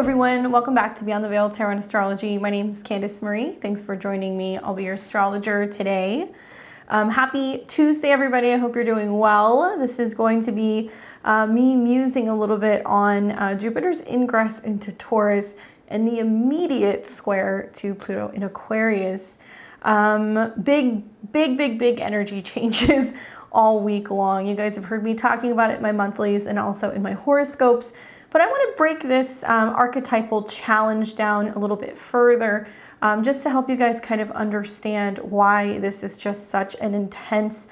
everyone, welcome back to Beyond the Veil Tarot and Astrology. My name is Candice Marie. Thanks for joining me. I'll be your astrologer today. Happy Tuesday, everybody. I hope you're doing well. This is going to be me musing a little bit on Jupiter's ingress into Taurus and the immediate square to Pluto in Aquarius. Big energy changes all week long. You guys have heard me talking about it in my monthlies and also in my horoscopes. But I want to break this archetypal challenge down a little bit further, just to help you guys kind of understand why this is just such an intense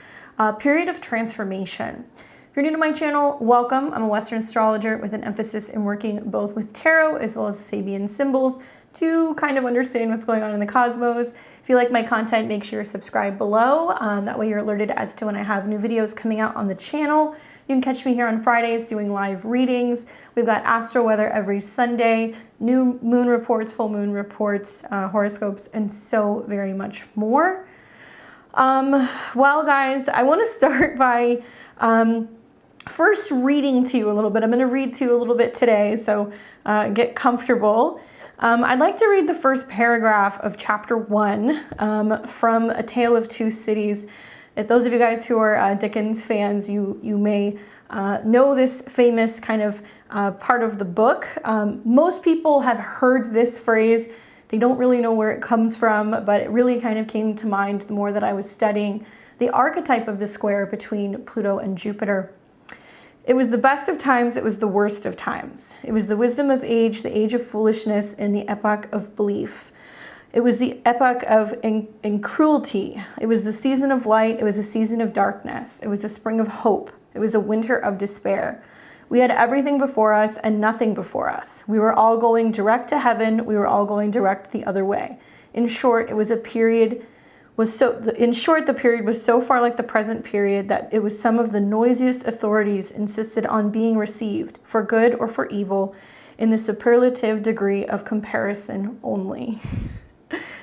period of transformation. If you're new to my channel, welcome. I'm a Western astrologer with an emphasis in working both with tarot as well as Sabian symbols to kind of understand what's going on in the cosmos. If you like my content, make sure you're subscribed below. That way you're alerted as to when I have new videos coming out on the channel. You can catch me here on Fridays doing live readings. We've got astro weather every Sunday, new moon reports, full moon reports, horoscopes, and so very much more. Well, guys, I want to start by first reading to you a little bit. I'm going to read to you a little bit today, so get comfortable. I'd like to read the first paragraph of chapter 1 from A Tale of Two Cities. If those of you guys who are Dickens fans, you may know this famous kind of part of the book. Most people have heard this phrase. They don't really know where it comes from, but it really kind of came to mind the more that I was studying the archetype of the square between Pluto and Jupiter. It was the best of times, it was the worst of times. It was the wisdom of age, the age of foolishness, and the epoch of belief. It was the epoch of cruelty. It was the season of light. It was a season of darkness. It was the spring of hope. It was a winter of despair. We had everything before us and nothing before us. We were all going direct to heaven. We were all going direct the other way. In short, the period was so far like the present period that it was some of the noisiest authorities insisted on being received, for good or for evil, in the superlative degree of comparison only.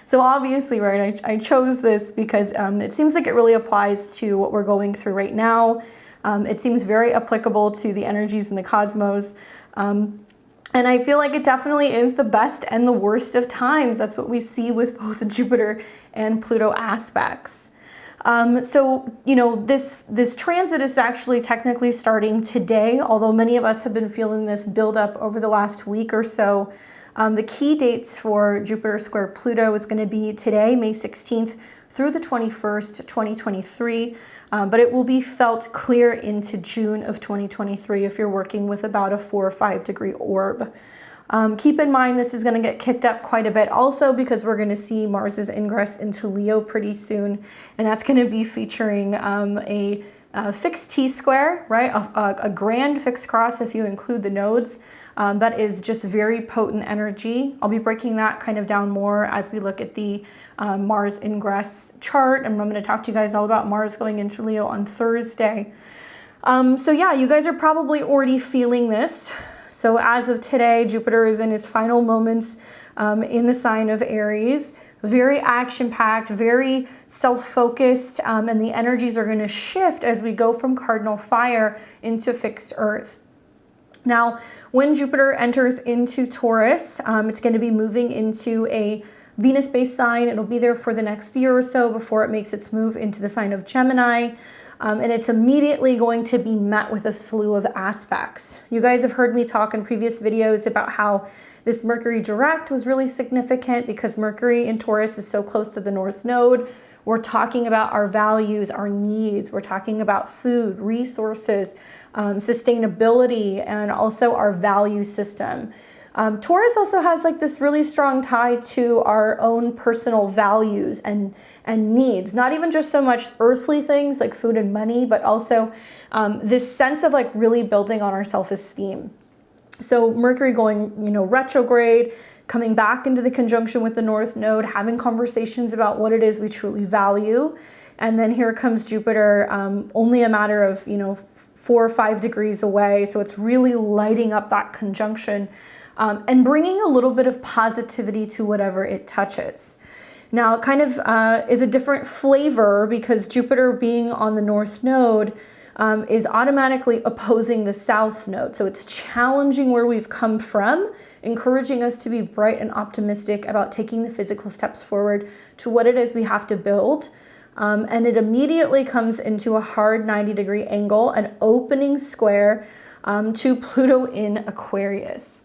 So obviously, right, I chose this because it seems like it really applies to what we're going through right now. It seems very applicable to the energies in the cosmos. And I feel like it definitely is the best and the worst of times. That's what we see with both Jupiter and Pluto aspects. So, you know, this transit is actually technically starting today, although many of us have been feeling this build up over the last week or so. The key dates for Jupiter square Pluto is going to be today, May 16th through the 21st, 2023. But it will be felt clear into June of 2023 if you're working with about a 4 or 5 degree orb. Keep in mind this is going to get kicked up quite a bit also because we're going to see Mars's ingress into Leo pretty soon. And that's going to be featuring a fixed T-square, right? A grand fixed cross if you include the nodes. That is just very potent energy. I'll be breaking that kind of down more as we look at the Mars ingress chart. And I'm going to talk to you guys all about Mars going into Leo on Thursday. So yeah, you guys are probably already feeling this. So as of today, Jupiter is in his final moments in the sign of Aries. Very action-packed, very self-focused, and the energies are going to shift as we go from cardinal fire into fixed earth. Now, when Jupiter enters into Taurus, it's going to be moving into a Venus-based sign. It'll be there for the next year or so before it makes its move into the sign of Gemini. And it's immediately going to be met with a slew of aspects. You guys have heard me talk in previous videos about how this Mercury direct was really significant because Mercury in Taurus is so close to the North Node. We're talking about our values, our needs. We're talking about food, resources, sustainability, and also our value system. Taurus also has like this really strong tie to our own personal values and needs, not even just so much earthly things like food and money, but also this sense of like really building on our self-esteem. So Mercury going, retrograde, coming back into the conjunction with the North Node, having conversations about what it is we truly value. And then here comes Jupiter, only a matter of, 4 or 5 degrees away. So it's really lighting up that conjunction and bringing a little bit of positivity to whatever it touches. Now, it kind of is a different flavor because Jupiter being on the North Node is automatically opposing the south node. So it's challenging where we've come from, encouraging us to be bright and optimistic about taking the physical steps forward to what it is we have to build. And it immediately comes into a hard 90-degree angle, an opening square to Pluto in Aquarius.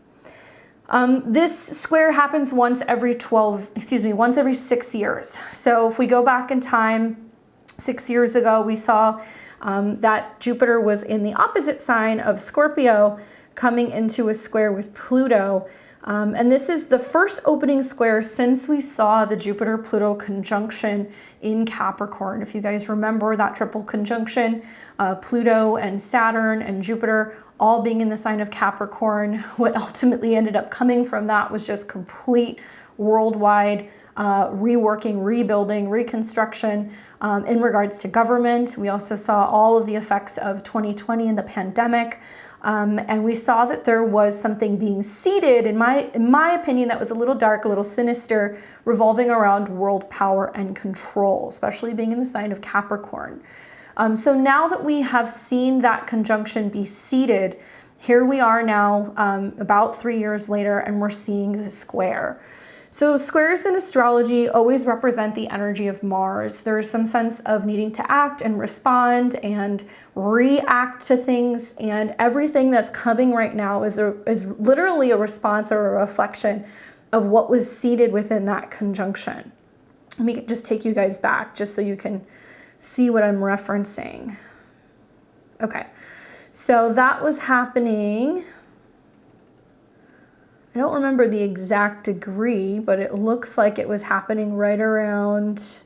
This square happens once every 6 years. So if we go back in time, 6 years ago, we saw that Jupiter was in the opposite sign of Scorpio, coming into a square with Pluto. And this is the first opening square since we saw the Jupiter-Pluto conjunction in Capricorn. If you guys remember that triple conjunction, Pluto and Saturn and Jupiter all being in the sign of Capricorn, what ultimately ended up coming from that was just complete worldwide reworking, rebuilding, reconstruction in regards to government. We also saw all of the effects of 2020 and the pandemic. And we saw that there was something being seeded, in my opinion, that was a little dark, a little sinister, revolving around world power and control, especially being in the sign of Capricorn. So now that we have seen that conjunction be seeded, here we are now about 3 years later, and we're seeing the square. So squares in astrology always represent the energy of Mars. There's some sense of needing to act and respond and react to things, and everything that's coming right now is literally a response or a reflection of what was seeded within that conjunction. Let me just take you guys back just so you can see what I'm referencing. Okay, so that was happening. I don't remember the exact degree, but it looks like it was happening right around,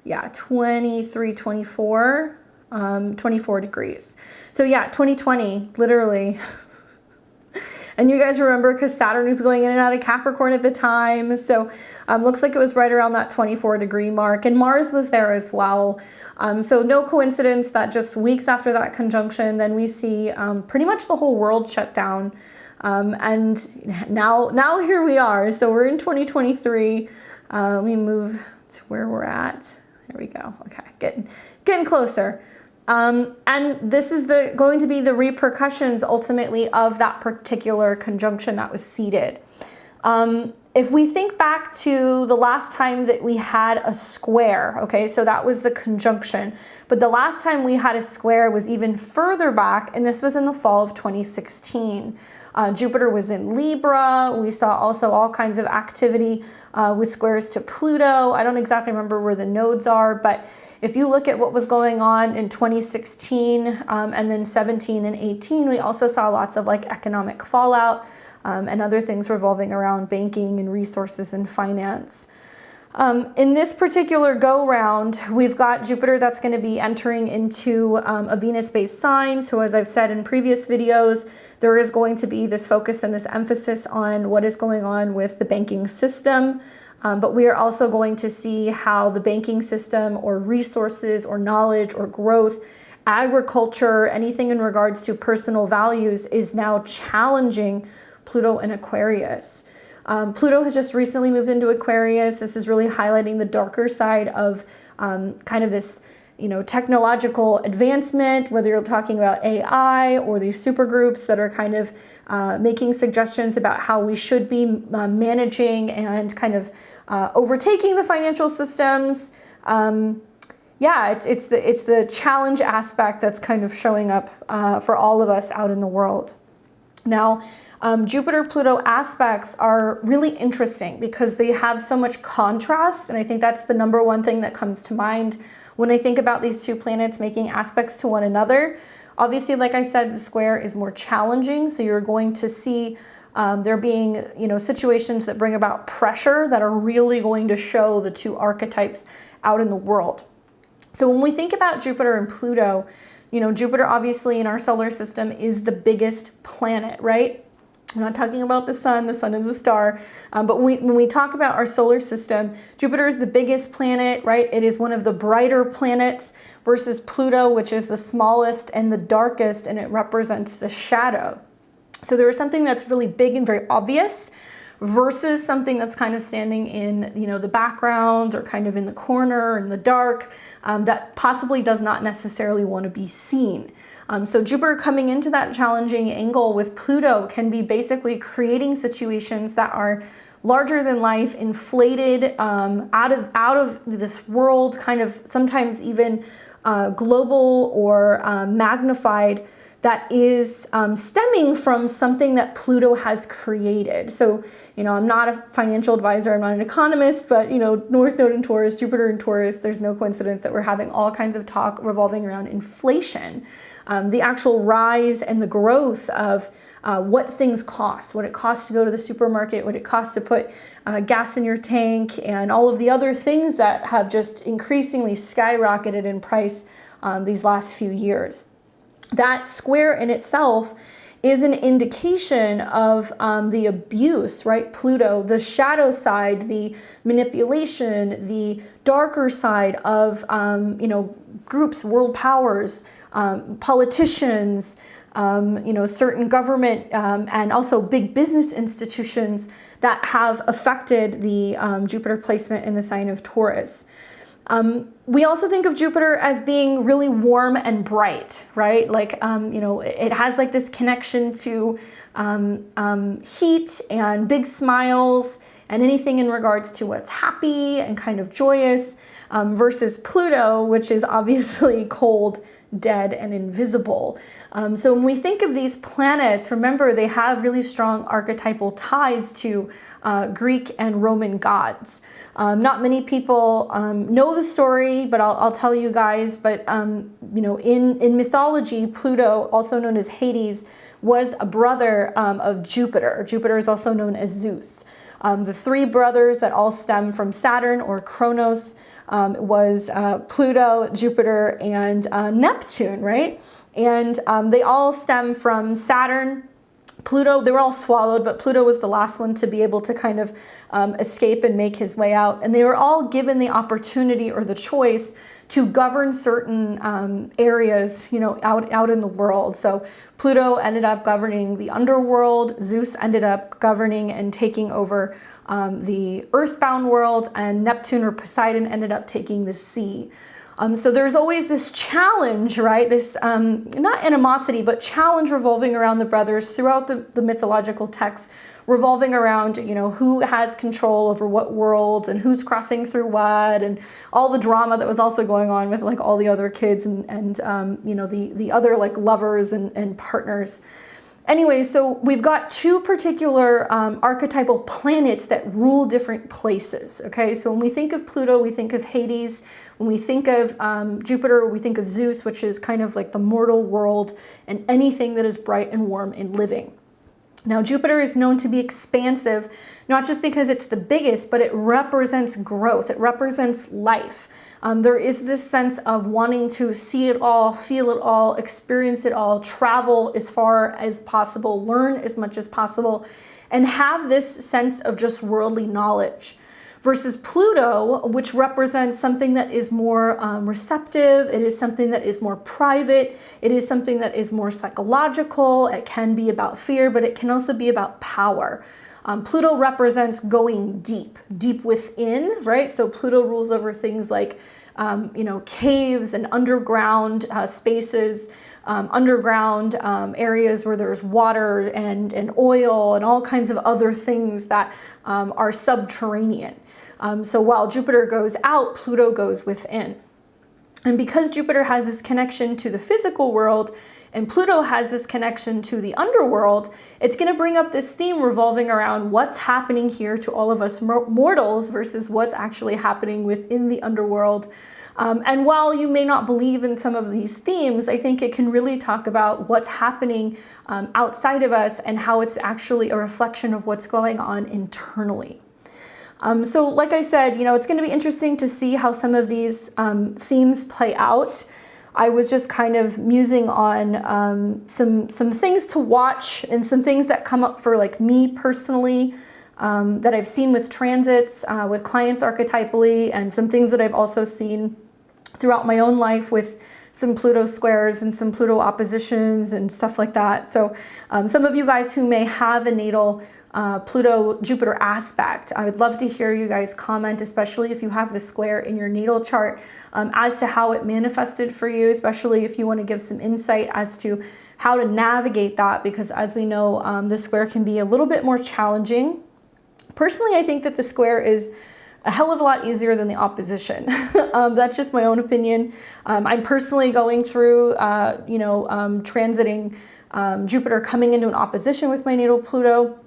23, 24, 24 degrees. So 2020, literally. And you guys remember, because Saturn was going in and out of Capricorn at the time. So looks like it was right around that 24 degree mark, and Mars was there as well. So no coincidence that just weeks after that conjunction, then we see pretty much the whole world shut down. And now here we are. So we're in 2023. Let me move to where we're at. There we go. Okay, getting closer. And this is going to be the repercussions ultimately of that particular conjunction that was seeded. If we think back to the last time that we had a square, okay, so that was the conjunction, but the last time we had a square was even further back, and this was in the fall of 2016. Jupiter was in Libra. We saw also all kinds of activity with squares to Pluto. I don't exactly remember where the nodes are, but if you look at what was going on in 2016 and then 17 and 18, we also saw lots of economic fallout and other things revolving around banking and resources and finance. In this particular go-round, we've got Jupiter that's going to be entering into a Venus-based sign. So as I've said in previous videos, there is going to be this focus and this emphasis on what is going on with the banking system. But we are also going to see how the banking system or resources or knowledge or growth, agriculture, anything in regards to personal values is now challenging Pluto and Aquarius. Pluto has just recently moved into Aquarius. This is really highlighting the darker side of kind of this, technological advancement, whether you're talking about AI or these supergroups that are kind of making suggestions about how we should be managing and kind of overtaking the financial systems. It's the challenge aspect that's kind of showing up for all of us out in the world. Now, Jupiter-Pluto aspects are really interesting because they have so much contrast, and I think that's the number one thing that comes to mind when I think about these two planets making aspects to one another. Obviously, like I said, the square is more challenging, so you're going to see there being, situations that bring about pressure that are really going to show the two archetypes out in the world. So when we think about Jupiter and Pluto, Jupiter obviously in our solar system is the biggest planet, right? I'm not talking about the sun is a star, but when we talk about our solar system, Jupiter is the biggest planet, right? It is one of the brighter planets versus Pluto, which is the smallest and the darkest, and it represents the shadow. So there is something that's really big and very obvious versus something that's kind of standing in, the background or kind of in the corner, in the dark, that possibly does not necessarily want to be seen. So Jupiter coming into that challenging angle with Pluto can be basically creating situations that are larger than life, inflated, out of this world, kind of sometimes even global or magnified, that is stemming from something that Pluto has created. So, I'm not a financial advisor, I'm not an economist, but, North Node in Taurus, Jupiter in Taurus, there's no coincidence that we're having all kinds of talk revolving around inflation, the actual rise and the growth of what things cost, what it costs to go to the supermarket, what it costs to put gas in your tank, and all of the other things that have just increasingly skyrocketed in price these last few years. That square in itself is an indication of the abuse, right? Pluto, the shadow side, the manipulation, the darker side of, groups, world powers, politicians, certain government and also big business institutions that have affected the Jupiter placement in the sign of Taurus. We also think of Jupiter as being really warm and bright, right? Like, it has like this connection to heat and big smiles and anything in regards to what's happy and kind of joyous, versus Pluto, which is obviously cold, dead, and invisible. So when we think of these planets, remember they have really strong archetypal ties to Greek and Roman gods. Not many people know the story, but I'll tell you guys. But in mythology, Pluto, also known as Hades, was a brother of Jupiter. Jupiter is also known as Zeus. The three brothers that all stem from Saturn or Kronos was Pluto, Jupiter, and Neptune, right? And they all stem from Saturn. Pluto, they were all swallowed, but Pluto was the last one to be able to kind of escape and make his way out. And they were all given the opportunity or the choice to govern certain areas, out in the world. So Pluto ended up governing the underworld. Zeus ended up governing and taking over the earthbound world, and Neptune or Poseidon ended up taking the sea. So there's always this challenge, right? This, not animosity, but challenge revolving around the brothers throughout the mythological texts, revolving around, who has control over what worlds and who's crossing through what, and all the drama that was also going on with like all the other kids and the other like lovers and partners. Anyway, so we've got two particular archetypal planets that rule different places, okay? So when we think of Pluto, we think of Hades. When we think of Jupiter, we think of Zeus, which is kind of like the mortal world and anything that is bright and warm and living. Now, Jupiter is known to be expansive, not just because it's the biggest, but it represents growth. It represents life. There is this sense of wanting to see it all, feel it all, experience it all, travel as far as possible, learn as much as possible, and have this sense of just worldly knowledge. Versus Pluto, which represents something that is more receptive, it is something that is more private, it is something that is more psychological, it can be about fear, but it can also be about power. Pluto represents going deep within, right? So Pluto rules over things like, caves and underground spaces, underground areas where there's water and oil and all kinds of other things that are subterranean. So while Jupiter goes out, Pluto goes within. And because Jupiter has this connection to the physical world and Pluto has this connection to the underworld, it's going to bring up this theme revolving around what's happening here to all of us mortals versus what's actually happening within the underworld. And while you may not believe in some of these themes, I think it can really talk about what's happening outside of us and how it's actually a reflection of what's going on internally. So like I said, it's going to be interesting to see how some of these themes play out. I was just kind of musing on some things to watch and some things that come up for like me personally that I've seen with transits, with clients archetypally, and some things that I've also seen throughout my own life with some Pluto squares and some Pluto oppositions and stuff like that. So some of you guys who may have a natal Pluto-Jupiter aspect. I would love to hear you guys comment, especially if you have the square in your natal chart, as to how it manifested for you, especially if you want to give some insight as to how to navigate that, because as we know, the square can be a little bit more challenging. Personally, I think that the square is a hell of a lot easier than the opposition. That's just my own opinion. I'm personally going through, transiting Jupiter coming into an opposition with my natal Pluto.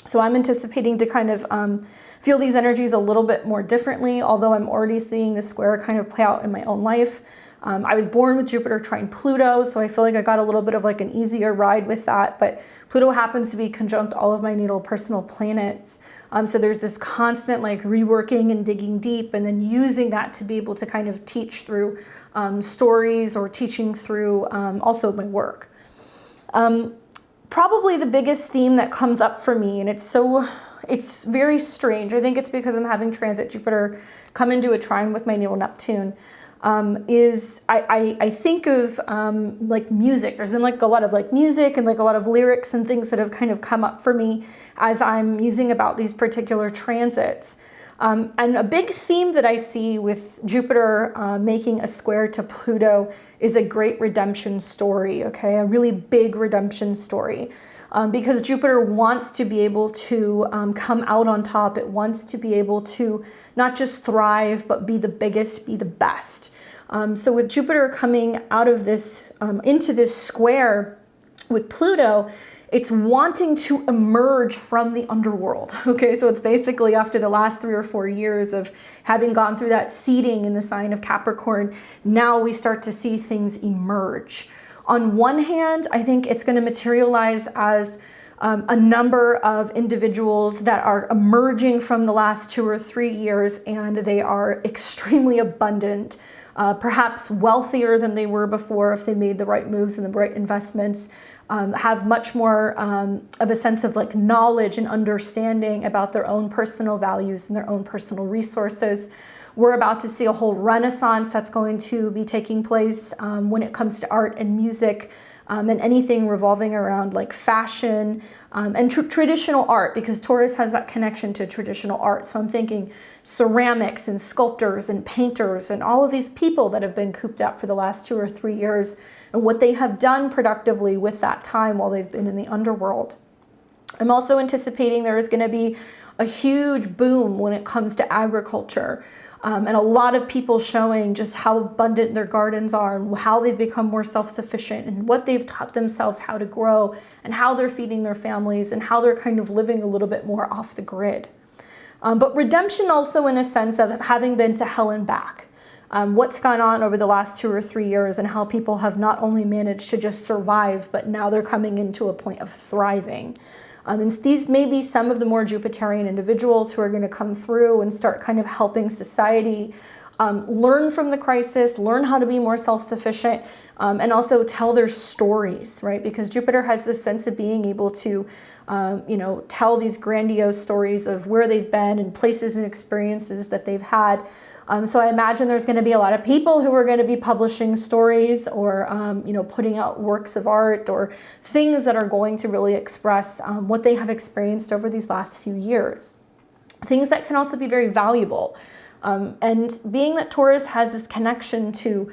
So I'm anticipating to kind of feel these energies a little bit more differently, although I'm already seeing the square kind of play out in my own life. I was born with Jupiter trine Pluto, so I feel like I got a little bit of like an easier ride with that, but Pluto happens to be conjunct all of my natal personal planets. So there's this constant like reworking and digging deep, and then using that to be able to kind of teach through stories, or teaching through also my work. Probably the biggest theme that comes up for me, and it's very strange. I think it's because I'm having transit Jupiter come into a trine with my natal Neptune. Is I think of like music. There's been like a lot of like music and like a lot of lyrics and things that have kind of come up for me as I'm musing about these particular transits. And a big theme that I see with Jupiter making a square to Pluto is a great redemption story, okay? A really big redemption story. Because Jupiter wants to be able to come out on top. It wants to be able to not just thrive, but be the biggest, be the best. So with Jupiter coming out of this, into this square with Pluto, it's wanting to emerge from the underworld. Okay, so it's basically after the last 3 or 4 years of having gone through that seeding in the sign of Capricorn, now we start to see things emerge. On one hand, I think it's going to materialize as a number of individuals that are emerging from the last 2 or 3 years, and they are extremely abundant, perhaps wealthier than they were before if they made the right moves and the right investments, have much more of a sense of like knowledge and understanding about their own personal values and their own personal resources. We're about to see a whole renaissance that's going to be taking place when it comes to art and music, and anything revolving around like fashion and traditional art, because Taurus has that connection to traditional art. So I'm thinking ceramics and sculptors and painters and all of these people that have been cooped up for the last 2 or 3 years, and what they have done productively with that time while they've been in the underworld. I'm also anticipating there is going to be a huge boom when it comes to agriculture. And a lot of people showing just how abundant their gardens are, and how they've become more self-sufficient, and what they've taught themselves how to grow, and how they're feeding their families, and how they're kind of living a little bit more off the grid. But redemption also in a sense of having been to hell and back. What's gone on over the last 2 or 3 years, and how people have not only managed to just survive, but now they're coming into a point of thriving. And these may be some of the more Jupiterian individuals who are going to come through and start kind of helping society learn from the crisis, learn how to be more self-sufficient, and also tell their stories, right? Because Jupiter has this sense of being able to, tell these grandiose stories of where they've been and places and experiences that they've had. So I imagine there's going to be a lot of people who are going to be publishing stories, or putting out works of art, or things that are going to really express what they have experienced over these last few years. Things that can also be very valuable. And being that Taurus has this connection to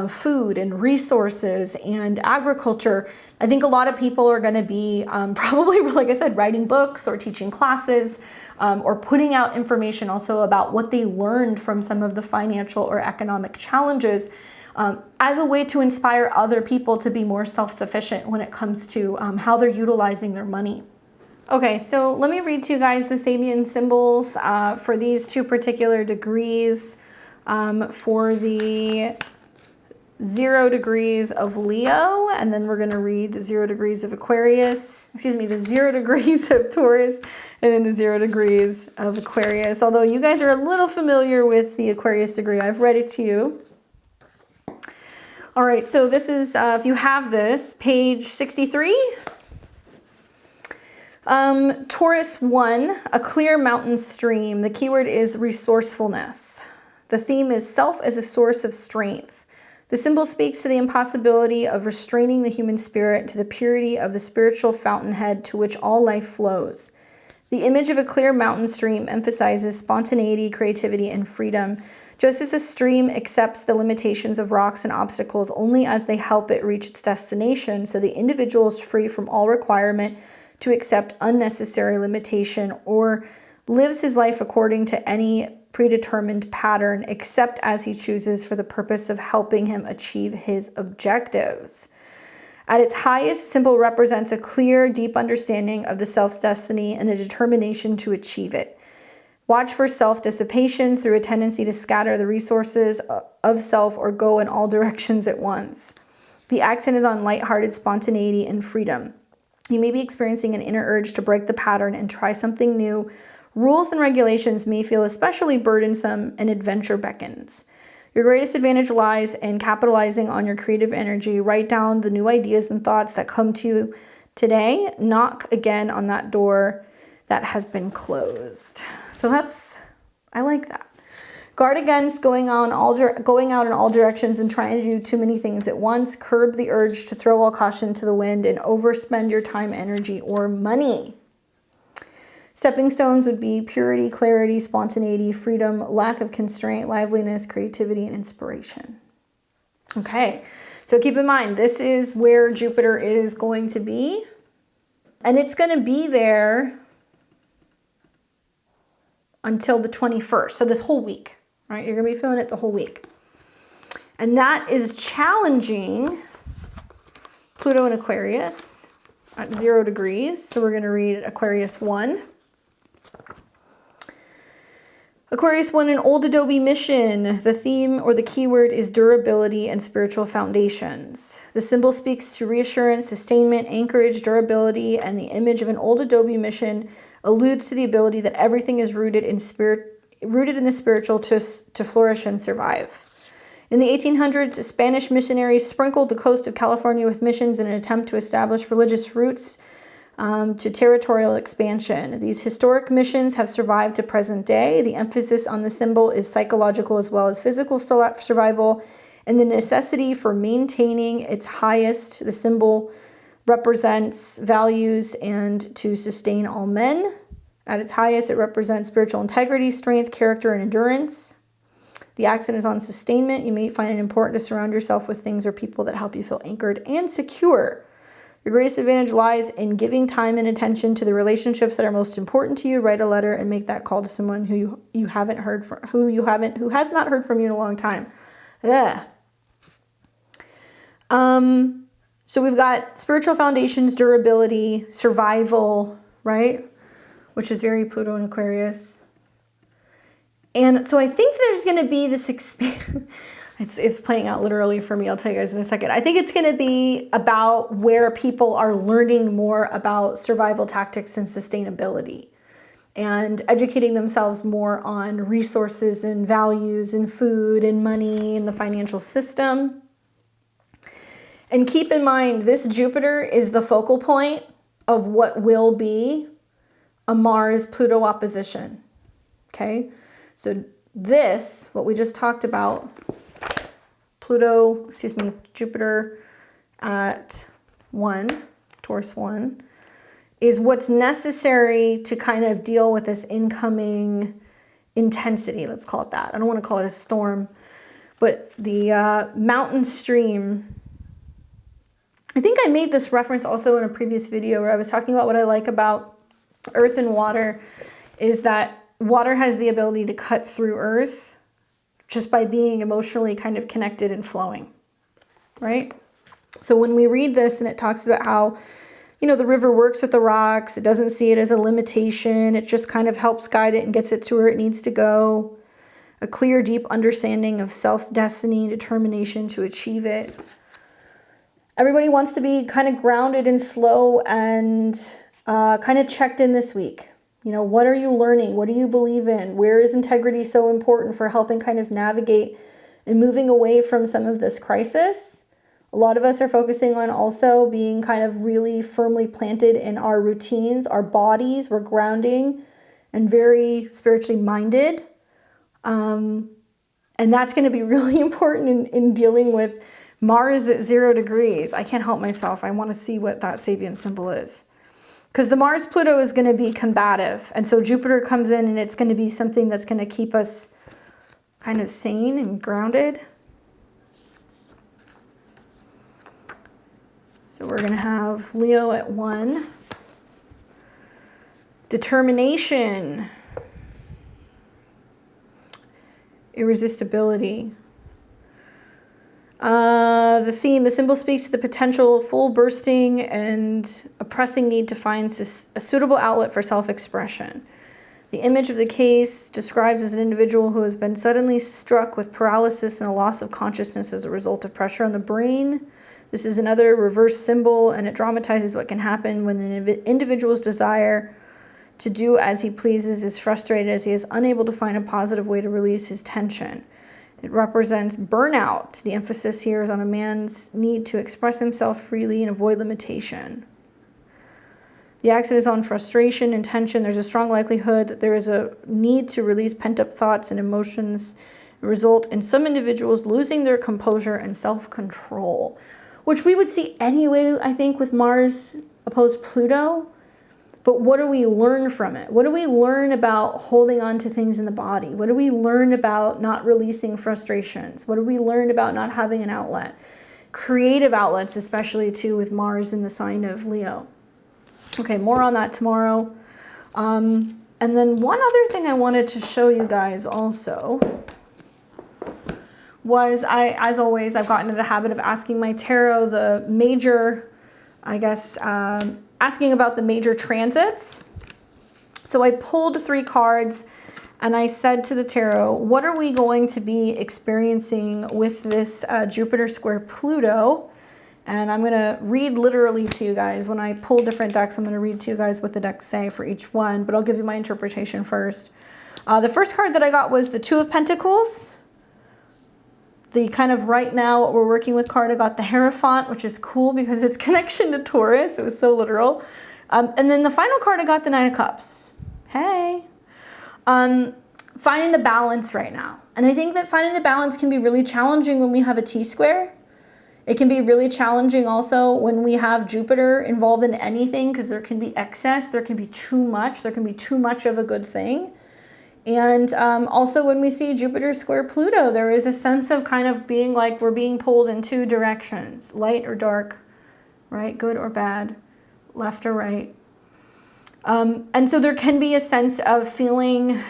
food and resources and agriculture, I think a lot of people are going to be probably, like I said, writing books or teaching classes, or putting out information also about what they learned from some of the financial or economic challenges, as a way to inspire other people to be more self-sufficient when it comes to how they're utilizing their money. Okay, so let me read to you guys the Sabian symbols for these 2 particular degrees. For the 0 degrees of Leo, and then we're going to read the 0 degrees of Aquarius, the 0 degrees of Taurus, and then the 0 degrees of Aquarius. Although you guys are a little familiar with the Aquarius degree, I've read it to you. All right, so this is, if you have this, page 63. Taurus 1, a clear mountain stream. The keyword is resourcefulness. The theme is self as a source of strength. The symbol speaks to the impossibility of restraining the human spirit to the purity of the spiritual fountainhead to which all life flows. The image of a clear mountain stream emphasizes spontaneity, creativity, and freedom. Just as a stream accepts the limitations of rocks and obstacles only as they help it reach its destination, so the individual is free from all requirement to accept unnecessary limitation or lives his life according to any predetermined pattern, except as he chooses for the purpose of helping him achieve his objectives. At its highest, symbol represents a clear, deep understanding of the self's destiny and a determination to achieve it. Watch for self-dissipation through a tendency to scatter the resources of self or go in all directions at once. The accent is on lighthearted spontaneity and freedom. You may be experiencing an inner urge to break the pattern and try something new. Rules and regulations may feel especially burdensome, and adventure beckons. Your greatest advantage lies in capitalizing on your creative energy. Write down the new ideas and thoughts that come to you today. Knock again on that door that has been closed. So I like that. Guard against going out in all directions and trying to do too many things at once. Curb the urge to throw all caution to the wind and overspend your time, energy, or money. Stepping stones would be purity, clarity, spontaneity, freedom, lack of constraint, liveliness, creativity, and inspiration. Okay, so keep in mind, this is where Jupiter is going to be. And it's going to be there until the 21st. So this whole week, right? You're going to be feeling it the whole week. And that is challenging Pluto in Aquarius at 0 degrees. So we're going to read Aquarius 1. Aquarius 1, an old Adobe mission. The theme or the keyword is durability and spiritual foundations. The symbol speaks to reassurance, sustainment, anchorage, durability, and the image of an old Adobe mission alludes to the ability that everything is rooted in the spiritual to flourish and survive. In the 1800s, Spanish missionaries sprinkled the coast of California with missions in an attempt to establish religious roots to territorial expansion. These historic missions have survived to present day. The emphasis on the symbol is psychological as well as physical survival, and the necessity for maintaining its highest. The symbol represents values and to sustain all men. At its highest, it represents spiritual integrity, strength, character, and endurance. The accent is on sustainment. You may find it important to surround yourself with things or people that help you feel anchored and secure. Your greatest advantage lies in giving time and attention to the relationships that are most important to you. Write a letter and make that call to someone who has not heard from you in a long time. Yeah. So we've got spiritual foundations, durability, survival, right? Which is very Pluto and Aquarius. And so I think there's going to be this it's playing out literally for me. I'll tell you guys in a second. I think it's going to be about where people are learning more about survival tactics and sustainability and educating themselves more on resources and values and food and money and the financial system. And keep in mind, this Jupiter is the focal point of what will be a Mars-Pluto opposition, okay? So this, what we just talked about, Jupiter at 1, Taurus 1, is what's necessary to kind of deal with this incoming intensity, let's call it that. I don't want to call it a storm, but the mountain stream. I think I made this reference also in a previous video where I was talking about what I like about earth and water is that water has the ability to cut through earth just by being emotionally kind of connected and flowing, right? So when we read this and it talks about how, you know, the river works with the rocks, it doesn't see it as a limitation, it just kind of helps guide it and gets it to where it needs to go. A clear, deep understanding of self's destiny, determination to achieve it. Everybody wants to be kind of grounded and slow and kind of checked in this week. You know, what are you learning? What do you believe in? Where is integrity so important for helping kind of navigate and moving away from some of this crisis? A lot of us are focusing on also being kind of really firmly planted in our routines, our bodies. We're grounding and very spiritually minded. And that's going to be really important in dealing with Mars at 0 degrees. I can't help myself. I want to see what that Sabian symbol is. Because the Mars-Pluto is going to be combative. And so Jupiter comes in and it's going to be something that's going to keep us kind of sane and grounded. So we're going to have Leo at 1. Determination. Irresistibility. The theme, the symbol speaks to the potential full bursting and a pressing need to find a suitable outlet for self-expression. The image of the case describes as an individual who has been suddenly struck with paralysis and a loss of consciousness as a result of pressure on the brain. This is another reverse symbol, and it dramatizes what can happen when an individual's desire to do as he pleases is frustrated as he is unable to find a positive way to release his tension. It represents burnout. The emphasis here is on a man's need to express himself freely and avoid limitation. The accent is on frustration and tension. There's a strong likelihood that there is a need to release pent-up thoughts and emotions, result in some individuals losing their composure and self-control, which we would see anyway, I think, with Mars opposed Pluto. But what do we learn from it? What do we learn about holding on to things in the body? What do we learn about not releasing frustrations? What do we learn about not having an outlet? Creative outlets, especially too with Mars in the sign of Leo. Okay, more on that tomorrow. And then one other thing I wanted to show you guys also was as always, I've gotten into the habit of asking my tarot the major, asking about the major transits. So I pulled 3 cards and I said to the tarot, what are we going to be experiencing with this Jupiter square Pluto? And I'm going to read literally to you guys. When I pull different decks, I'm going to read to you guys what the decks say for each one, but I'll give you my interpretation first. The first card that I got was the 2 of Pentacles. The kind of right now what we're working with card, I got the Hierophant, which is cool because it's connection to Taurus. It was so literal. And then the final card, I got the 9 of Cups. Hey. Finding the balance right now. And I think that finding the balance can be really challenging when we have a T-square. It can be really challenging also when we have Jupiter involved in anything because there can be excess, there can be too much, there can be too much of a good thing. And also when we see Jupiter square Pluto, there is a sense of kind of being like we're being pulled in 2 directions, light or dark, right? Good or bad, left or right. And so there can be a sense of feeling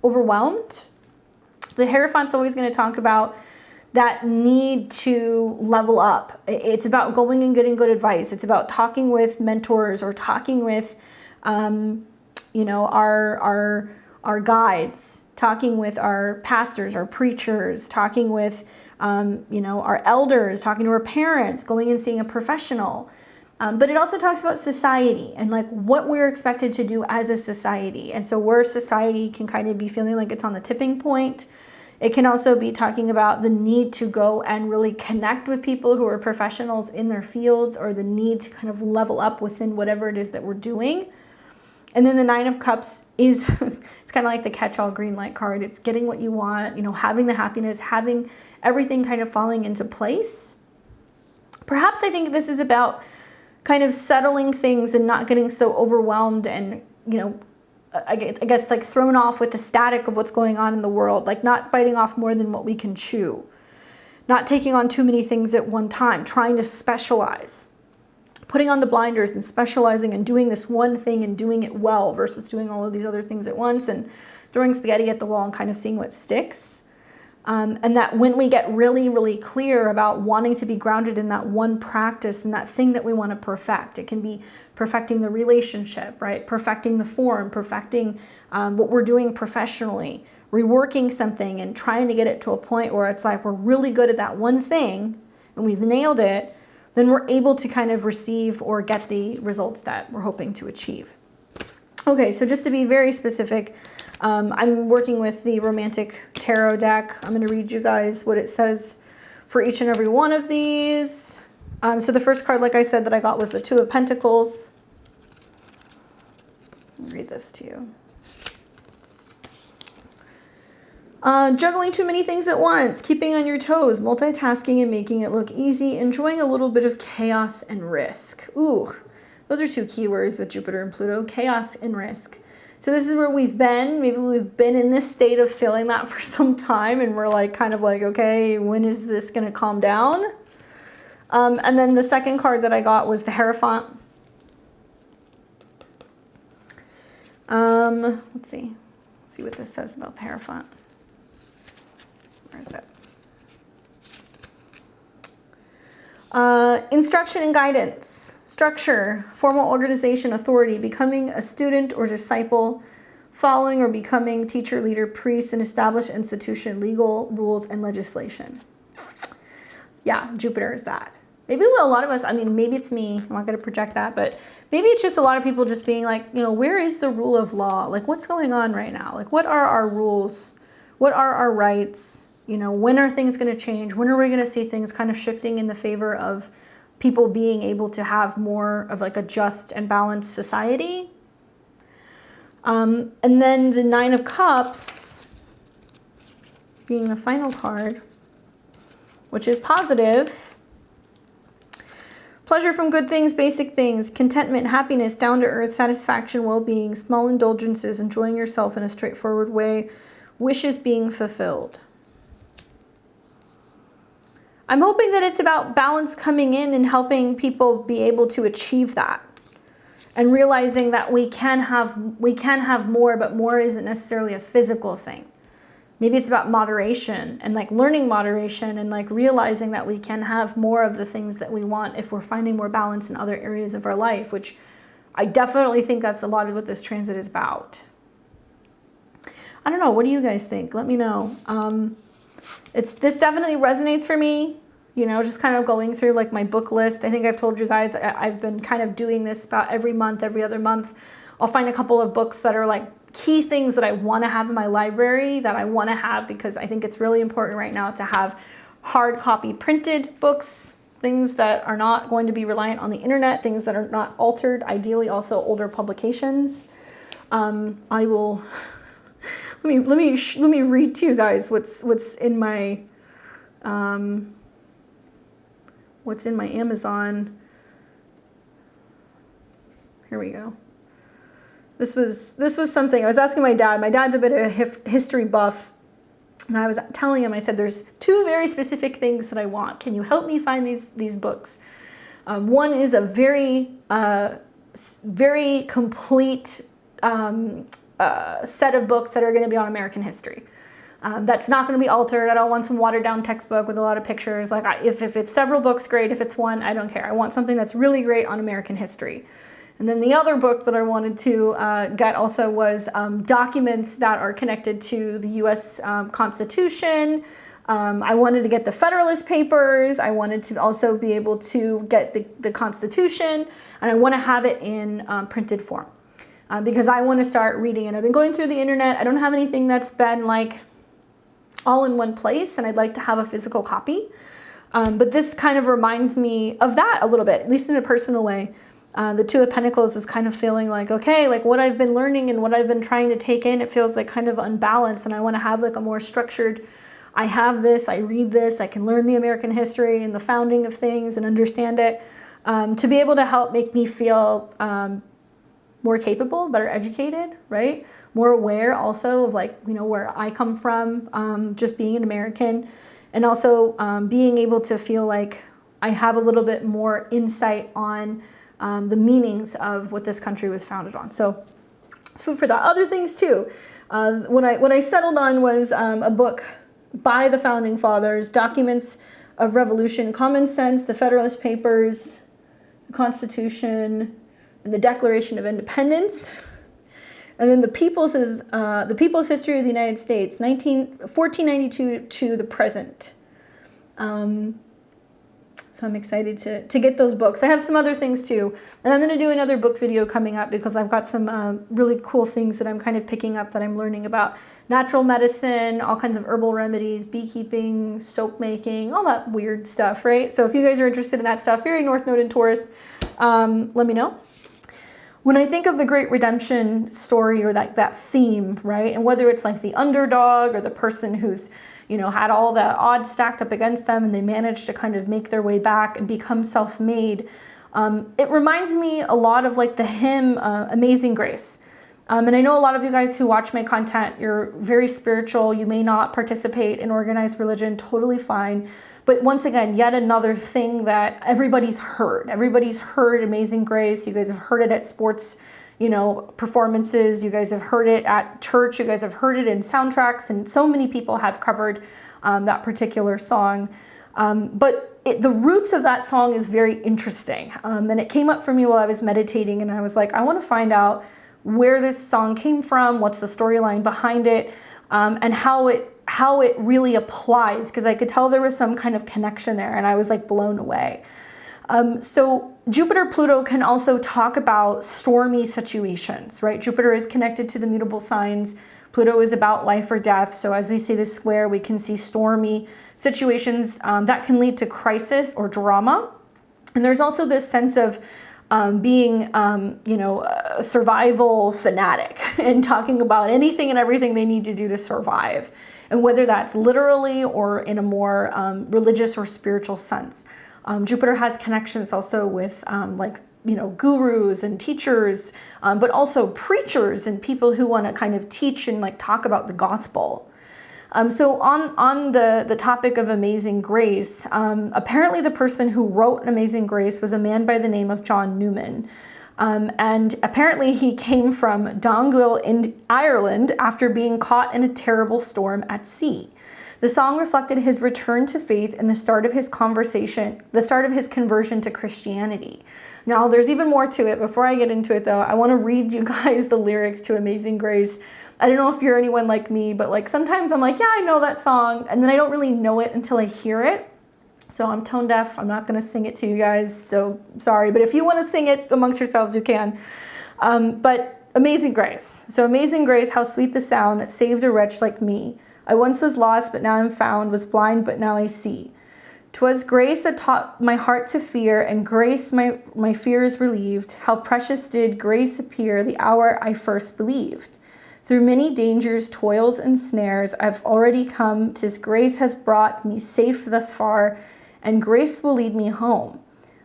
overwhelmed. The Hierophant's always going to talk about that need to level up. It's about going and getting good advice. It's about talking with mentors or talking with, our guides, talking with our pastors, our preachers, talking with, our elders, talking to our parents, going and seeing a professional. But it also talks about society and like what we're expected to do as a society. And so where society can kind of be feeling like it's on the tipping point. It can also be talking about the need to go and really connect with people who are professionals in their fields or the need to kind of level up within whatever it is that we're doing. And then the 9 of Cups is, it's kind of like the catch-all green light card. It's getting what you want, having the happiness, having everything kind of falling into place. Perhaps I think this is about kind of settling things and not getting so overwhelmed and, I guess like thrown off with the static of what's going on in the world, like not biting off more than what we can chew, not taking on too many things at one time, trying to specialize. Putting on the blinders and specializing and doing this one thing and doing it well versus doing all of these other things at once and throwing spaghetti at the wall and kind of seeing what sticks. And that when we get really, really clear about wanting to be grounded in that one practice and that thing that we want to perfect, it can be perfecting the relationship, right? Perfecting the form, perfecting what we're doing professionally, reworking something and trying to get it to a point where it's like we're really good at that one thing and we've nailed it. Then we're able to kind of receive or get the results that we're hoping to achieve. Okay, so just to be very specific, I'm working with the Romantic Tarot deck. I'm going to read you guys what it says for each and every one of these. So the first card, like I said, that I got was the 2 of Pentacles. Let me read this to you. Juggling too many things at once, keeping on your toes, multitasking and making it look easy, enjoying a little bit of chaos and risk. Ooh, Those are two keywords with Jupiter and Pluto, chaos and risk. So this is where we've been. Maybe we've been in this state of feeling that for some time, and we're like kind of like, okay, when is this going to calm down? And then the second card that I got was the Hierophant. Let's see what this says about the Hierophant. Where is it? Instruction and guidance, structure, formal organization, authority, becoming a student or disciple, following or becoming teacher, leader, priest, an established institution, legal rules and legislation. Yeah, Jupiter is that. Maybe a lot of us, I mean, maybe it's me, I'm not going to project that, but maybe it's just a lot of people just being like, you know, where is the rule of law? Like, what's going on right now? Like, what are our rules? What are our rights? You know, when are things going to change? When are we going to see things kind of shifting in the favor of people being able to have more of like a just and balanced society? And then the Nine of Cups being the final card, which is positive. Pleasure from good things, basic things, contentment, happiness, down to earth, satisfaction, well-being, small indulgences, enjoying yourself in a straightforward way, wishes being fulfilled. I'm hoping that it's about balance coming in and helping people be able to achieve that. And realizing that we can have more, but more isn't necessarily a physical thing. Maybe it's about moderation and like learning moderation and like realizing that we can have more of the things that we want if we're finding more balance in other areas of our life, which I definitely think that's a lot of what this transit is about. I don't know. What do you guys think? Let me know. This definitely resonates for me. You know, just kind of going through like my book list. I think I've told you guys I've been kind of doing this about every month, every other month. I'll find a couple of books that are like key things that I want to have in my library that I want to have because I think it's really important right now to have hard copy printed books, things that are not going to be reliant on the internet, things that are not altered, ideally also older publications. I will let me read to you guys what's in my Amazon. Here we go. This was something I was asking my dad. My dad's a bit of a history buff, and I was telling him, I said, there's two very specific things that I want. Can you help me find these books? One is a very complete set of books that are going to be on American history. That's not going to be altered. I don't want some watered down textbook with a lot of pictures. Like if it's several books, great. If it's one, I don't care. I want something that's really great on American history. And then the other book that I wanted to get also was documents that are connected to the U.S. Constitution. I wanted to get the Federalist Papers. I wanted to also be able to get the Constitution, and I want to have it in printed form because I want to start reading it. I've been going through the internet. I don't have anything that's been like all in one place, and I'd like to have a physical copy. But this kind of reminds me of that a little bit, at least in a personal way. The Two of Pentacles is kind of feeling like, okay, like what I've been learning and what I've been trying to take in, it feels like kind of unbalanced, and I want to have like a more structured, I have this, I read this, I can learn the American history and the founding of things and understand it, to be able to help make me feel more capable, better educated, right? More aware also of like, you know, where I come from, just being an American, and also being able to feel like I have a little bit more insight on the meanings of what this country was founded on. So it's food for thought. Other things too. What I settled on was a book by the Founding Fathers, Documents of Revolution, Common Sense, the Federalist Papers, the Constitution, and the Declaration of Independence. And then the People's History of the United States, 1492 to the present. So I'm excited to get those books. I have some other things too. And I'm going to do another book video coming up because I've got some really cool things that I'm kind of picking up that I'm learning about. Natural medicine, all kinds of herbal remedies, beekeeping, soap making, all that weird stuff, right? So if you guys are interested in that stuff, very North Node and Taurus, let me know. When I think of the Great Redemption story or that theme, right? And whether it's like the underdog or the person who's, you know, had all the odds stacked up against them and they managed to kind of make their way back and become self-made. It reminds me a lot of like the hymn Amazing Grace. And I know a lot of you guys who watch my content, you're very spiritual. You may not participate in organized religion, totally fine. But once again, yet another thing that everybody's heard. Everybody's heard Amazing Grace. You guys have heard it at sports, performances. You guys have heard it at church. You guys have heard it in soundtracks. And so many people have covered that particular song. But the roots of that song is very interesting. And it came up for me while I was meditating. And I was like, I want to find out where this song came from, what's the storyline behind it, and how it really applies, because I could tell there was some kind of connection there, and I was like blown away. So Jupiter-Pluto can also talk about stormy situations, right? Jupiter is connected to the mutable signs. Pluto is about life or death. So as we see this square, we can see stormy situations that can lead to crisis or drama. And there's also this sense of being, a survival fanatic and talking about anything and everything they need to do to survive. And whether that's literally or in a more religious or spiritual sense. Jupiter has connections also with gurus and teachers, but also preachers and people who want to kind of teach and like talk about the gospel. So on the topic of Amazing Grace, apparently the person who wrote Amazing Grace was a man by the name of John Newman. And apparently he came from Donegal in Ireland after being caught in a terrible storm at sea. The song reflected his return to faith and the start of his conversion to Christianity. Now, there's even more to it. Before I get into it, though, I want to read you guys the lyrics to Amazing Grace. I don't know if you're anyone like me, but like sometimes I'm like, yeah, I know that song, and then I don't really know it until I hear it. So I'm tone deaf. I'm not going to sing it to you guys, so sorry. But if you want to sing it amongst yourselves, you can. But Amazing Grace. So Amazing Grace, how sweet the sound that saved a wretch like me. I once was lost, but now I'm found, was blind, but now I see. 'Twas grace that taught my heart to fear, and grace my fears relieved. How precious did grace appear the hour I first believed. Through many dangers, toils, and snares, I've already come. 'Tis grace has brought me safe thus far, and grace will lead me home.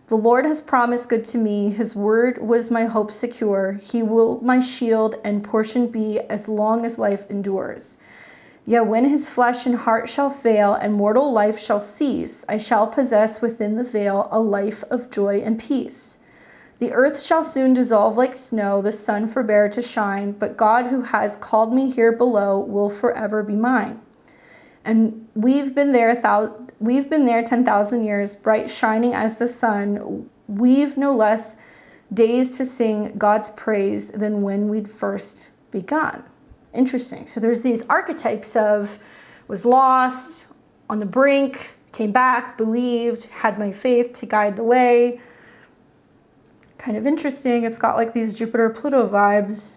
The Lord has promised good to me. His word was my hope secure. He will my shield and portion be as long as life endures. Yet when his flesh and heart shall fail, and mortal life shall cease, I shall possess within the veil a life of joy and peace. The earth shall soon dissolve like snow, the sun forbear to shine, but God who has called me here below will forever be mine. And we've been there 10,000 years, bright shining as the sun. We've no less days to sing God's praise than when we'd first begun. Interesting. So there's these archetypes of was lost, on the brink, came back, believed, had my faith to guide the way. Kind of interesting. It's got like these Jupiter-Pluto vibes.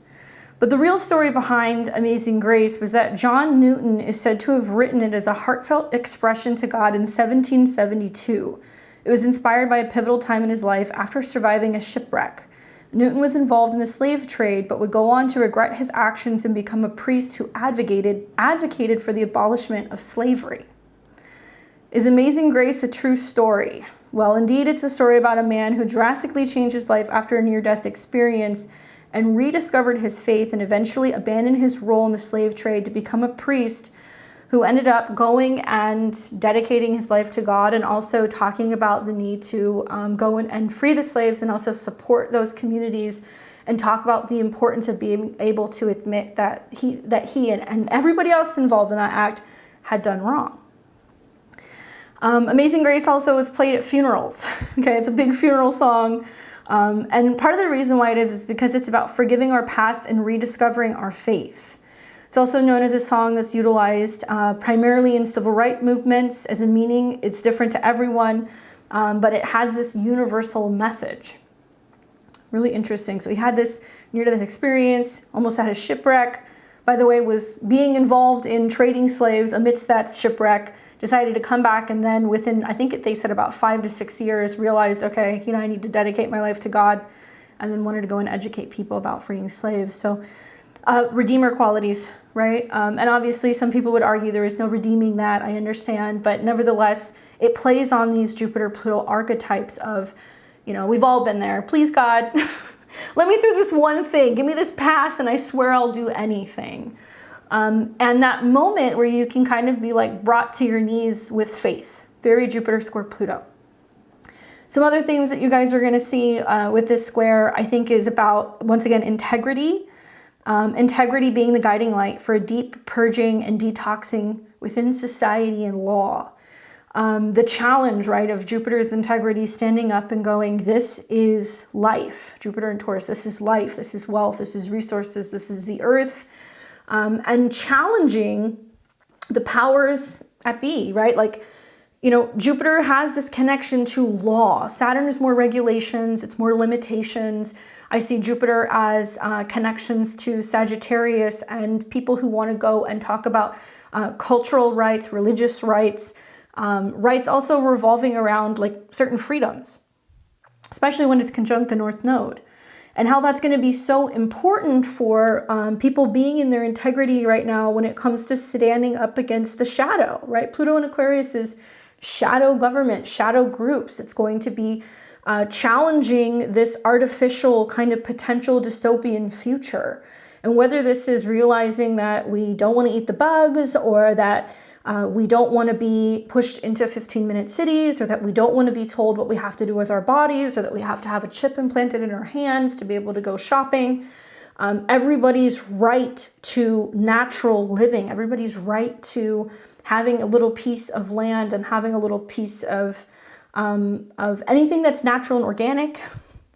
But the real story behind Amazing Grace was that John Newton is said to have written it as a heartfelt expression to God in 1772. It was inspired by a pivotal time in his life after surviving a shipwreck. Newton was involved in the slave trade, but would go on to regret his actions and become a priest who advocated for the abolishment of slavery. Is Amazing Grace a true story? Well, indeed, it's a story about a man who drastically changed his life after a near-death experience and rediscovered his faith and eventually abandoned his role in the slave trade to become a priest who ended up going and dedicating his life to God and also talking about the need to go and free the slaves and also support those communities and talk about the importance of being able to admit that he and everybody else involved in that act had done wrong. Amazing Grace also was played at funerals. Okay, it's a big funeral song. And part of the reason why it is because it's about forgiving our past and rediscovering our faith. It's also known as a song that's utilized primarily in civil rights movements as a meaning. It's different to everyone, but it has this universal message. Really interesting. So he had this near-death experience, almost had a shipwreck. By the way, was being involved in trading slaves amidst that shipwreck, decided to come back, and then within, I think they said about 5 to 6 years, realized, okay, I need to dedicate my life to God, and then wanted to go and educate people about freeing slaves. So redeemer qualities, right? And obviously some people would argue there is no redeeming that, I understand, but nevertheless, it plays on these Jupiter-Pluto archetypes of, You know, we've all been there. Please, God, let me through this one thing. Give me this pass and I swear I'll do anything. And that moment where you can kind of be like brought to your knees with faith. Very Jupiter square Pluto. Some other themes that you guys are going to see with this square, I think, is about, once again, integrity. Integrity being the guiding light for a deep purging and detoxing within society and law. The challenge, right, of Jupiter's integrity standing up and going, this is life. Jupiter and Taurus, this is life, this is wealth, this is resources, this is the earth. And challenging the powers at be, right? Like, you know, Jupiter has this connection to law. Saturn is more regulations, it's more limitations. I see Jupiter as connections to Sagittarius and people who want to go and talk about cultural rights, religious rights, rights also revolving around like certain freedoms, especially when it's conjunct the North Node. And how that's going to be so important for people being in their integrity right now when it comes to standing up against the shadow, right? Pluto in Aquarius is shadow government, shadow groups. It's going to be challenging this artificial kind of potential dystopian future. And whether this is realizing that we don't want to eat the bugs, or that we don't want to be pushed into 15-minute cities, or that we don't want to be told what we have to do with our bodies, or that we have to have a chip implanted in our hands to be able to go shopping. Everybody's right to natural living, everybody's right to having a little piece of land and having a little piece of anything that's natural and organic,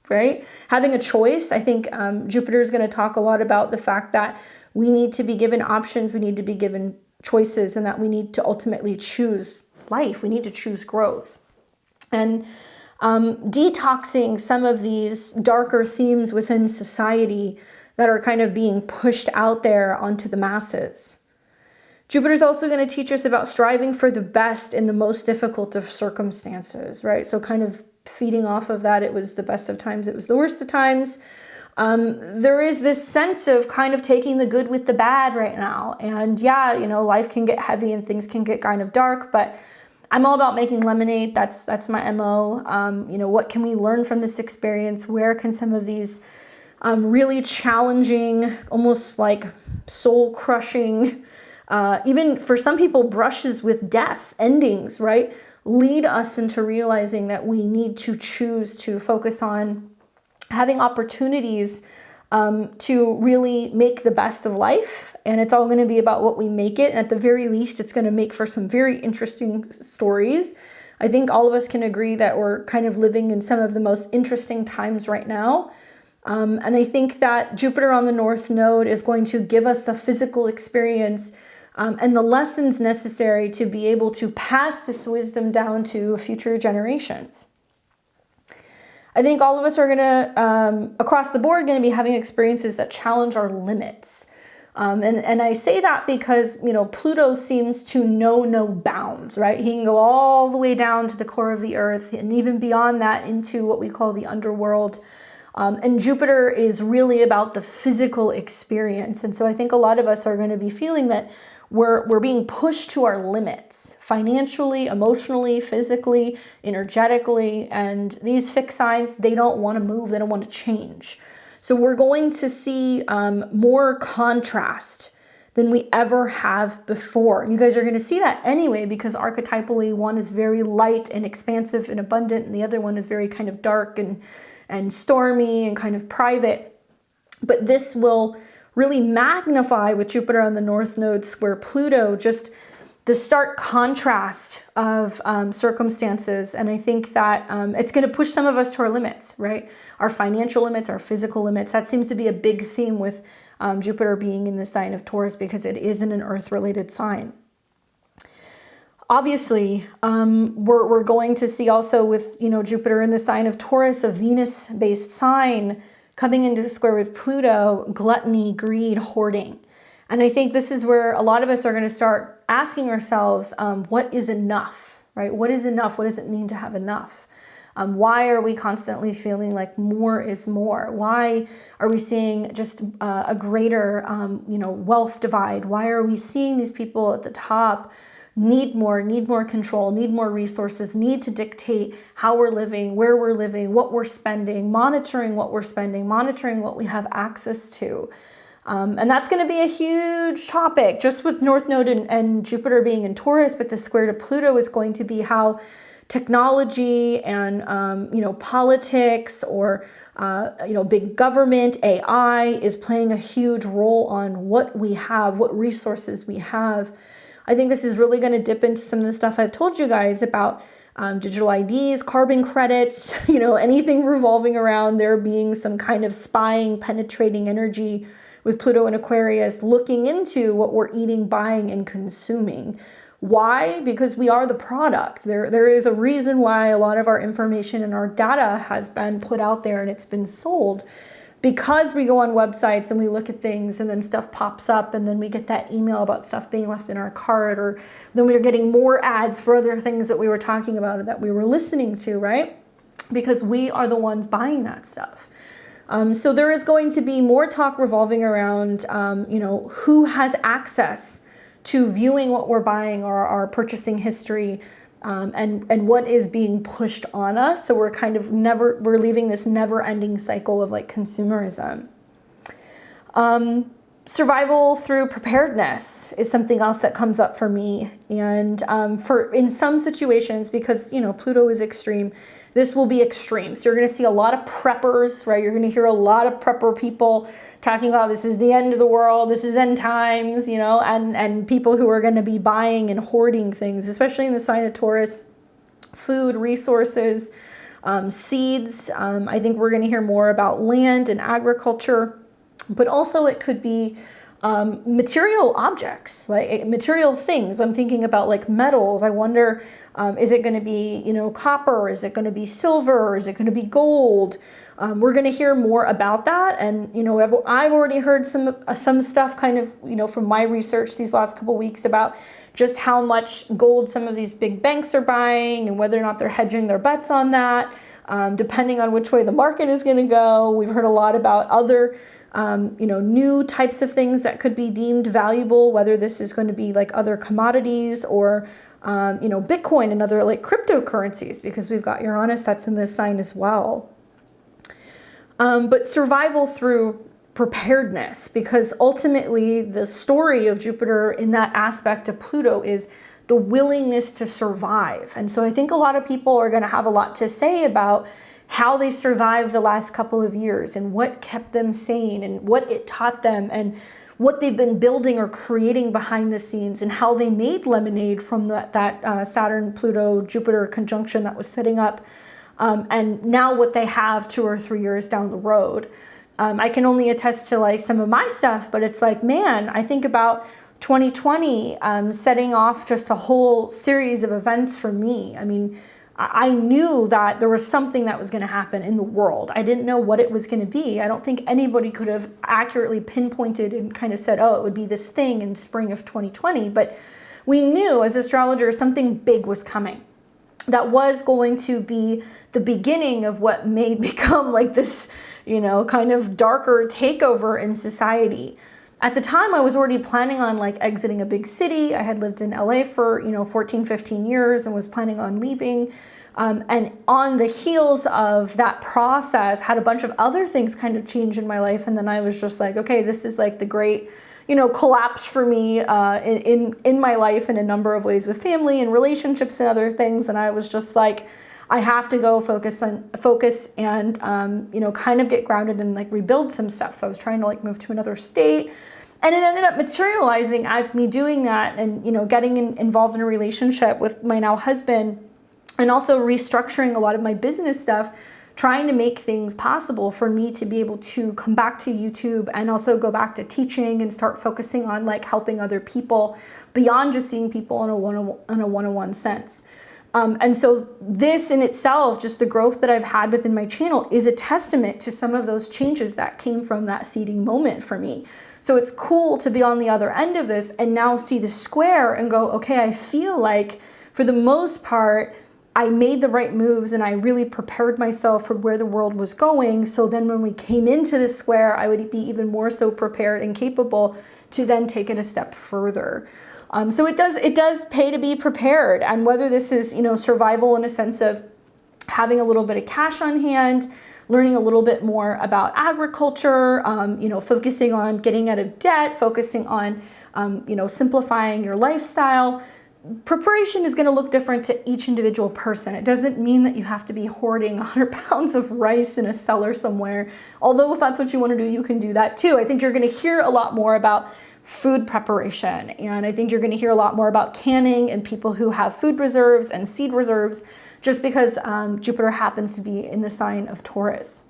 right? Having a choice. I think Jupiter is going to talk a lot about the fact that we need to be given options, we need to be given choices, and that we need to ultimately choose life. We need to choose growth. And detoxing some of these darker themes within society that are kind of being pushed out there onto the masses. Jupiter's also going to teach us about striving for the best in the most difficult of circumstances, right? So kind of feeding off of that, it was the best of times, it was the worst of times. There is this sense of kind of taking the good with the bad right now. And yeah, you know, life can get heavy and things can get kind of dark, but I'm all about making lemonade. That's my MO. You know, what can we learn from this experience? Where can some of these really challenging, almost like soul crushing, even for some people, brushes with death, endings, right, lead us into realizing that we need to choose to focus on having opportunities to really make the best of life. And it's all going to be about what we make it. And at the very least, it's going to make for some very interesting stories. I think all of us can agree that we're kind of living in some of the most interesting times right now. And I think that Jupiter on the North Node is going to give us the physical experience and the lessons necessary to be able to pass this wisdom down to future generations. I think all of us are going to, across the board, going to be having experiences that challenge our limits. And I say that because, you know, Pluto seems to know no bounds, right? He can go all the way down to the core of the earth and even beyond that into what we call the underworld. And Jupiter is really about the physical experience. And so I think a lot of us are going to be feeling that we're being pushed to our limits, financially, emotionally, physically, energetically. And these fixed signs, they don't want to move, they don't want to change. So we're going to see more contrast than we ever have before. You guys are going to see that anyway, because archetypally, one is very light and expansive and abundant, and the other one is very kind of dark and stormy and kind of private. But this will really magnify with Jupiter on the North Node square Pluto, just the stark contrast of circumstances. And I think that it's going to push some of us to our limits, right? Our financial limits, our physical limits. That seems to be a big theme with Jupiter being in the sign of Taurus, because it isn't an earth-related sign. Obviously, we're going to see also with, you know, Jupiter in the sign of Taurus, a Venus-based sign, coming into square with Pluto, gluttony, greed, hoarding. And I think this is where a lot of us are going to start asking ourselves, what is enough, right? What is enough? What does it mean to have enough? Why are we constantly feeling like more is more? Why are we seeing just a greater, wealth divide? Why are we seeing these people at the top need more control, need more resources, need to dictate how we're living, where we're living, what we're spending, monitoring what we're spending, monitoring what we have access to. And that's going to be a huge topic just with North Node and Jupiter being in Taurus, but the square to Pluto is going to be how technology and, politics or, big government, AI is playing a huge role on what we have, what resources we have. I think this is really going to dip into some of the stuff I've told you guys about digital IDs, carbon credits, anything revolving around there being some kind of spying, penetrating energy with Pluto and Aquarius, looking into what we're eating, buying, and consuming. Why? Because we are the product. There is a reason why a lot of our information and our data has been put out there and it's been sold. Because we go on websites and we look at things and then stuff pops up and then we get that email about stuff being left in our cart, or then we're getting more ads for other things that we were talking about or that we were listening to, right? Because we are the ones buying that stuff. So there is going to be more talk revolving around, who has access to viewing what we're buying or our purchasing history, and what is being pushed on us. So we're leaving this never-ending cycle of like consumerism. Survival through preparedness is something else that comes up for me. And in some situations, because, Pluto is extreme, this will be extreme. So you're going to see a lot of preppers, right? You're going to hear a lot of prepper people talking about this is the end of the world, this is end times, and people who are going to be buying and hoarding things, especially in the sign of Taurus, food, resources, seeds. I think we're going to hear more about land and agriculture, but also it could be material objects, like material things. I'm thinking about like metals. I wonder, is it going to be, copper? Is it going to be silver? Is it going to be gold? We're going to hear more about that. And, I've already heard some stuff kind of, from my research these last couple weeks about just how much gold some of these big banks are buying and whether or not they're hedging their bets on that, depending on which way the market is going to go. We've heard a lot about other new types of things that could be deemed valuable, whether this is going to be like other commodities or, Bitcoin and other like cryptocurrencies, because we've got Uranus that's in this sign as well. But survival through preparedness, because ultimately the story of Jupiter in that aspect of Pluto is the willingness to survive. And so I think a lot of people are going to have a lot to say about how they survived the last couple of years and what kept them sane and what it taught them and what they've been building or creating behind the scenes and how they made lemonade from that Saturn, Pluto, Jupiter conjunction that was setting up, and now what they have 2 or 3 years down the road. I can only attest to like some of my stuff, but it's like, man, I think about 2020 setting off just a whole series of events for me. I mean, I knew that there was something that was going to happen in the world. I didn't know what it was going to be. I don't think anybody could have accurately pinpointed and kind of said, oh, it would be this thing in spring of 2020. But we knew as astrologers something big was coming. That was going to be the beginning of what may become like this, kind of darker takeover in society. At the time, I was already planning on like exiting a big city. I had lived in LA for, 14, 15 years and was planning on leaving. And on the heels of that process, had a bunch of other things kind of change in my life. And then I was just like, okay, this is like the great, collapse for me in my life in a number of ways with family and relationships and other things. And I was just like, I have to go focus and, kind of get grounded and like rebuild some stuff. So I was trying to like move to another state. And it ended up materializing as me doing that and, getting involved in a relationship with my now husband and also restructuring a lot of my business stuff, trying to make things possible for me to be able to come back to YouTube and also go back to teaching and start focusing on like helping other people beyond just seeing people in a one-on-one sense. And so this in itself, just the growth that I've had within my channel is a testament to some of those changes that came from that seeding moment for me. So it's cool to be on the other end of this and now see the square and go, okay, I feel like for the most part, I made the right moves and I really prepared myself for where the world was going. So then when we came into the square, I would be even more so prepared and capable to then take it a step further. So it does pay to be prepared. And whether this is, survival in a sense of having a little bit of cash on hand, learning a little bit more about agriculture, focusing on getting out of debt, focusing on, simplifying your lifestyle. Preparation is going to look different to each individual person. It doesn't mean that you have to be hoarding 100 pounds of rice in a cellar somewhere. Although if that's what you want to do, you can do that too. I think you're going to hear a lot more about food preparation, and I think you're going to hear a lot more about canning and people who have food reserves and seed reserves, just because Jupiter happens to be in the sign of Taurus.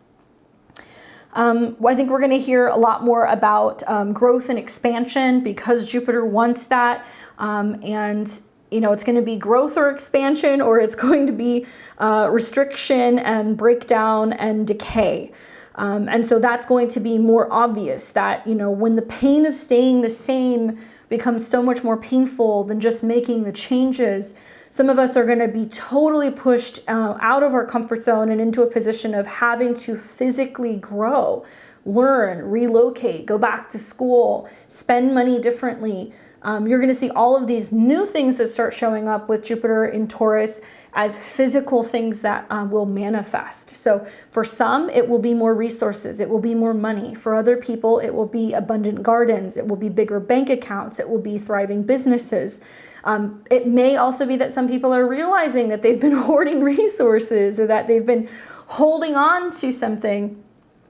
I think we're going to hear a lot more about growth and expansion, because Jupiter wants that. And it's going to be growth or expansion, or it's going to be restriction and breakdown and decay. And so that's going to be more obvious that, when the pain of staying the same becomes so much more painful than just making the changes, some of us are going to be totally pushed out of our comfort zone and into a position of having to physically grow, learn, relocate, go back to school, spend money differently. You're going to see all of these new things that start showing up with Jupiter in Taurus as physical things that will manifest. So for some, it will be more resources. It will be more money. For other people, it will be abundant gardens. It will be bigger bank accounts. It will be thriving businesses. It may also be that some people are realizing that they've been hoarding resources, or that they've been holding on to something.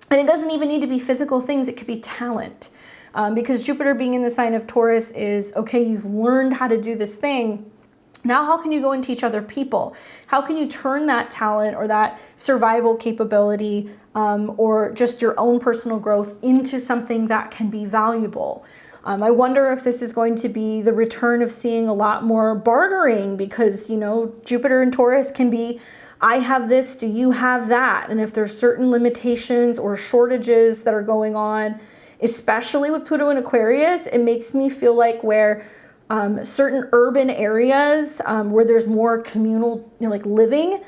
And it doesn't even need to be physical things. It could be talent. Because Jupiter being in the sign of Taurus is, okay, you've learned how to do this thing. Now, how can you go and teach other people? How can you turn that talent or that survival capability or just your own personal growth into something that can be valuable? I wonder if this is going to be the return of seeing a lot more bartering, because, Jupiter and Taurus can be, I have this, do you have that? And if there's certain limitations or shortages that are going on, especially with Pluto and Aquarius, it makes me feel like where certain urban areas where there's more communal living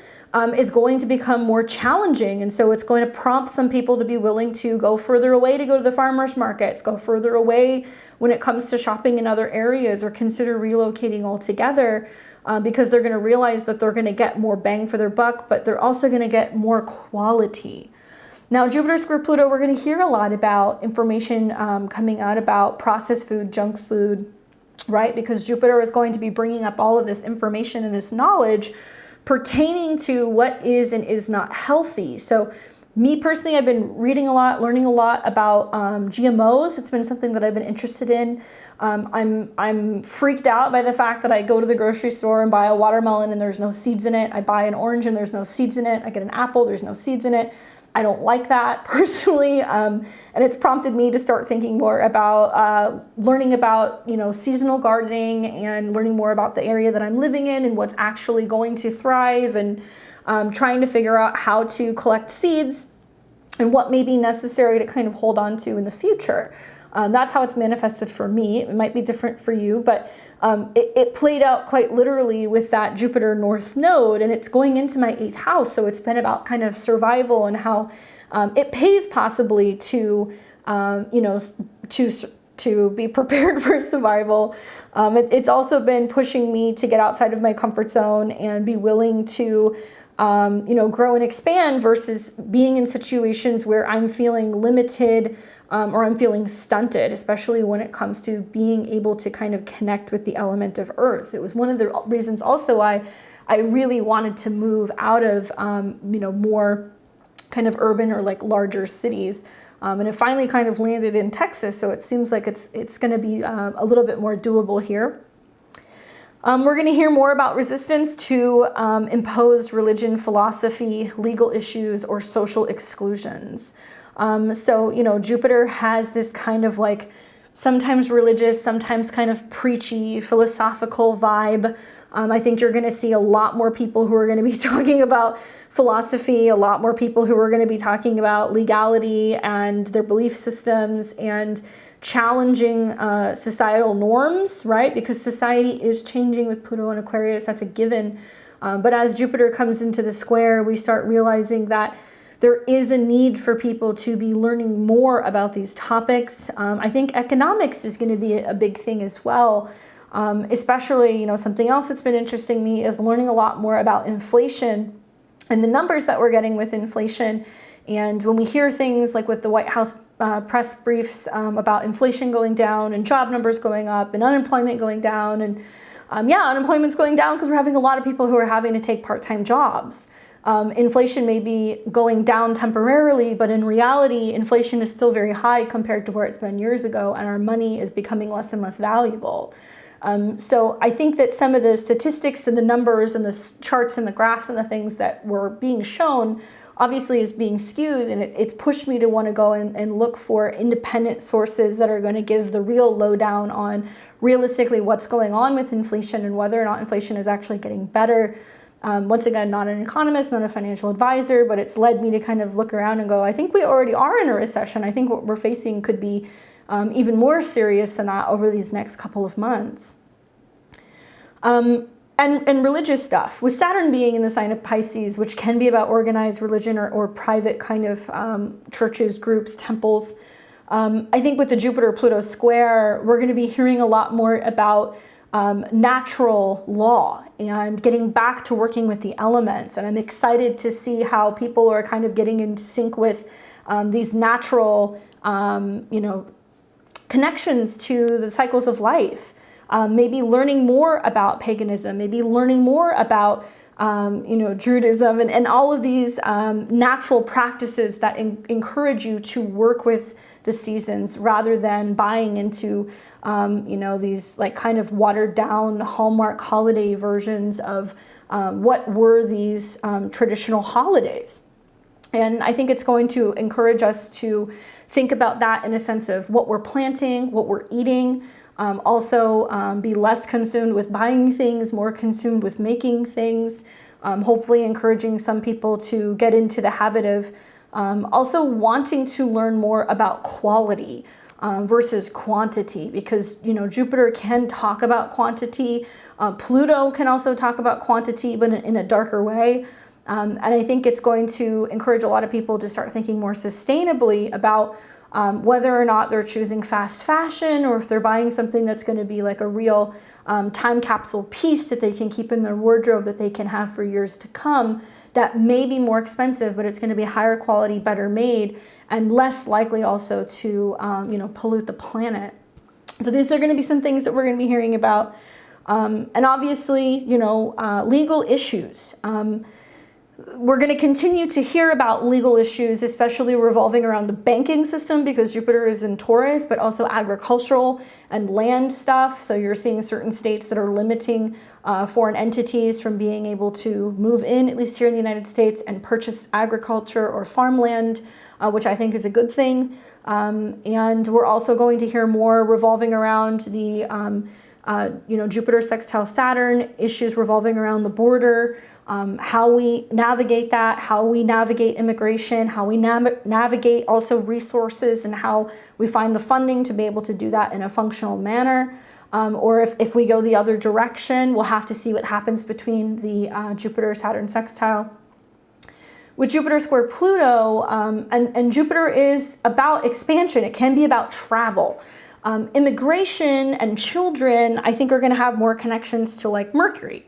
is going to become more challenging. And so it's going to prompt some people to be willing to go further away to go to the farmers markets, go further away when it comes to shopping in other areas, or consider relocating altogether, because they're going to realize that they're going to get more bang for their buck, but they're also going to get more quality. Now, Jupiter square Pluto, we're going to hear a lot about information coming out about processed food, junk food, right? Because Jupiter is going to be bringing up all of this information and this knowledge pertaining to what is and is not healthy. So me personally, I've been reading a lot, learning a lot about GMOs. It's been something that I've been interested in. I'm freaked out by the fact that I go to the grocery store and buy a watermelon and there's no seeds in it. I buy an orange and there's no seeds in it. I get an apple, there's no seeds in it. I don't like that personally, and it's prompted me to start thinking more about learning about seasonal gardening, and learning more about the area that I'm living in and what's actually going to thrive, and trying to figure out how to collect seeds and what may be necessary to kind of hold on to in the future. That's how it's manifested for me. It might be different for you, but it played out quite literally with that Jupiter North node, and it's going into my 8th house. So it's been about kind of survival and how it pays possibly to, to be prepared for survival. It's also been pushing me to get outside of my comfort zone and be willing to, grow and expand, versus being in situations where I'm feeling limited, or I'm feeling stunted, especially when it comes to being able to kind of connect with the element of Earth. It was one of the reasons also I really wanted to move out of, more kind of urban or larger cities. And it finally kind of landed in Texas, so it seems like it's going to be a little bit more doable here. We're going to hear more about resistance to imposed religion, philosophy, legal issues, or social exclusions. So, Jupiter has this kind of sometimes religious, sometimes kind of preachy, philosophical vibe. I think you're going to see a lot more people who are going to be talking about philosophy, a lot more people who are going to be talking about legality and their belief systems and challenging societal norms, right? Because society is changing with Pluto and Aquarius, that's a given. But as Jupiter comes into the square, we start realizing that there is a need for people to be learning more about these topics. I think economics is going to be a big thing as well. Especially, something else that's been interesting me is learning a lot more about inflation and the numbers that we're getting with inflation. And when we hear things like with the White House press briefs about inflation going down and job numbers going up and unemployment going down, and unemployment's going down because we're having a lot of people who are having to take part-time jobs. Inflation may be going down temporarily, but in reality, inflation is still very high compared to where it's been years ago, and our money is becoming less and less valuable. So I think that some of the statistics and the numbers and the charts and the graphs and the things that were being shown obviously is being skewed, and it's pushed me to want to go and look for independent sources that are going to give the real lowdown on realistically what's going on with inflation and whether or not inflation is actually getting better. Once again, not an economist, not a financial advisor, but it's led me to kind of look around and go, I think we already are in a recession. I think what we're facing could be even more serious than that over these next couple of months. And religious stuff. With Saturn being in the sign of Pisces, which can be about organized religion or private kind of churches, groups, temples, I think with the Jupiter-Pluto square, we're going to be hearing a lot more about natural law and getting back to working with the elements. And I'm excited to see how people are kind of getting in sync with these natural, connections to the cycles of life. Maybe learning more about paganism, maybe learning more about, Druidism and all of these natural practices that encourage you to work with the seasons rather than buying into, these like kind of watered down Hallmark holiday versions of what were these traditional holidays. And I think it's going to encourage us to think about that in a sense of what we're planting, what we're eating. Also be less consumed with buying things, more consumed with making things, hopefully encouraging some people to get into the habit of also wanting to learn more about quality versus quantity, because Jupiter can talk about quantity. Pluto can also talk about quantity, but in a darker way. And I think it's going to encourage a lot of people to start thinking more sustainably about whether or not they're choosing fast fashion or if they're buying something that's going to be like a real time capsule piece that they can keep in their wardrobe that they can have for years to come, that may be more expensive, but it's going to be higher quality, better made, and less likely also to pollute the planet. So these are going to be some things that we're going to be hearing about. And obviously, legal issues. We're going to continue to hear about legal issues, especially revolving around the banking system because Jupiter is in Taurus, but also agricultural and land stuff. So you're seeing certain states that are limiting foreign entities from being able to move in, at least here in the United States, and purchase agriculture or farmland, which I think is a good thing. And we're also going to hear more revolving around the Jupiter sextile Saturn, issues revolving around the border, how we navigate that, how we navigate immigration, how we navigate also resources, and how we find the funding to be able to do that in a functional manner. Or if we go the other direction, we'll have to see what happens between the Jupiter-Saturn sextile. With Jupiter square Pluto, and Jupiter is about expansion. It can be about travel. Immigration and children, I think, are going to have more connections to like Mercury.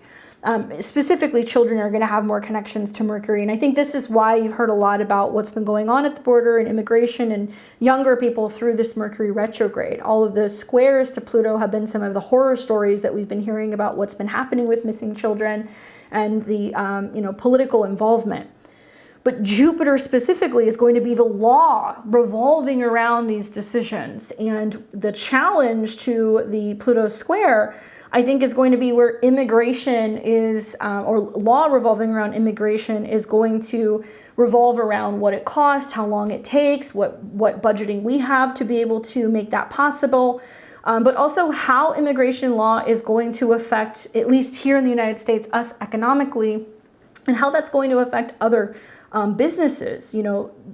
Specifically, children are going to have more connections to Mercury. And I think this is why you've heard a lot about what's been going on at the border and immigration and younger people through this Mercury retrograde. All of the squares to Pluto have been some of the horror stories that we've been hearing about what's been happening with missing children and the political involvement. But Jupiter specifically is going to be the law revolving around these decisions. And the challenge to the Pluto square, I think, is going to be where immigration is, or law revolving around immigration is going to revolve around what it costs, how long it takes, what budgeting we have to be able to make that possible, but also how immigration law is going to affect, at least here in the United States, us economically, and how that's going to affect other businesses.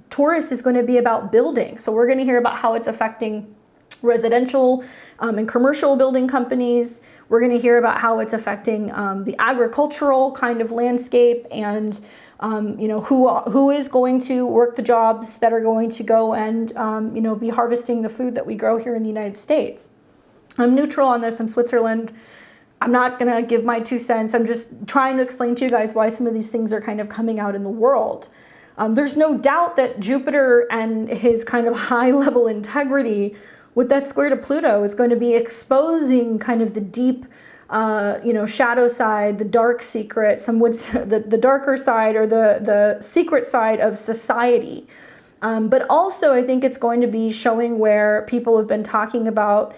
Taurus is going to be about building. So we're going to hear about how it's affecting residential and commercial building companies. We're going to hear about how it's affecting the agricultural kind of landscape and, who is going to work the jobs that are going to go and, be harvesting the food that we grow here in the United States. I'm neutral on this. I'm Switzerland. I'm not going to give my 2 cents. I'm just trying to explain to you guys why some of these things are kind of coming out in the world. There's no doubt that Jupiter and his kind of high level integrity with that square to Pluto is going to be exposing kind of the deep, shadow side, the dark secret, some would say the darker side or the secret side of society. But also I think it's going to be showing where people have been talking about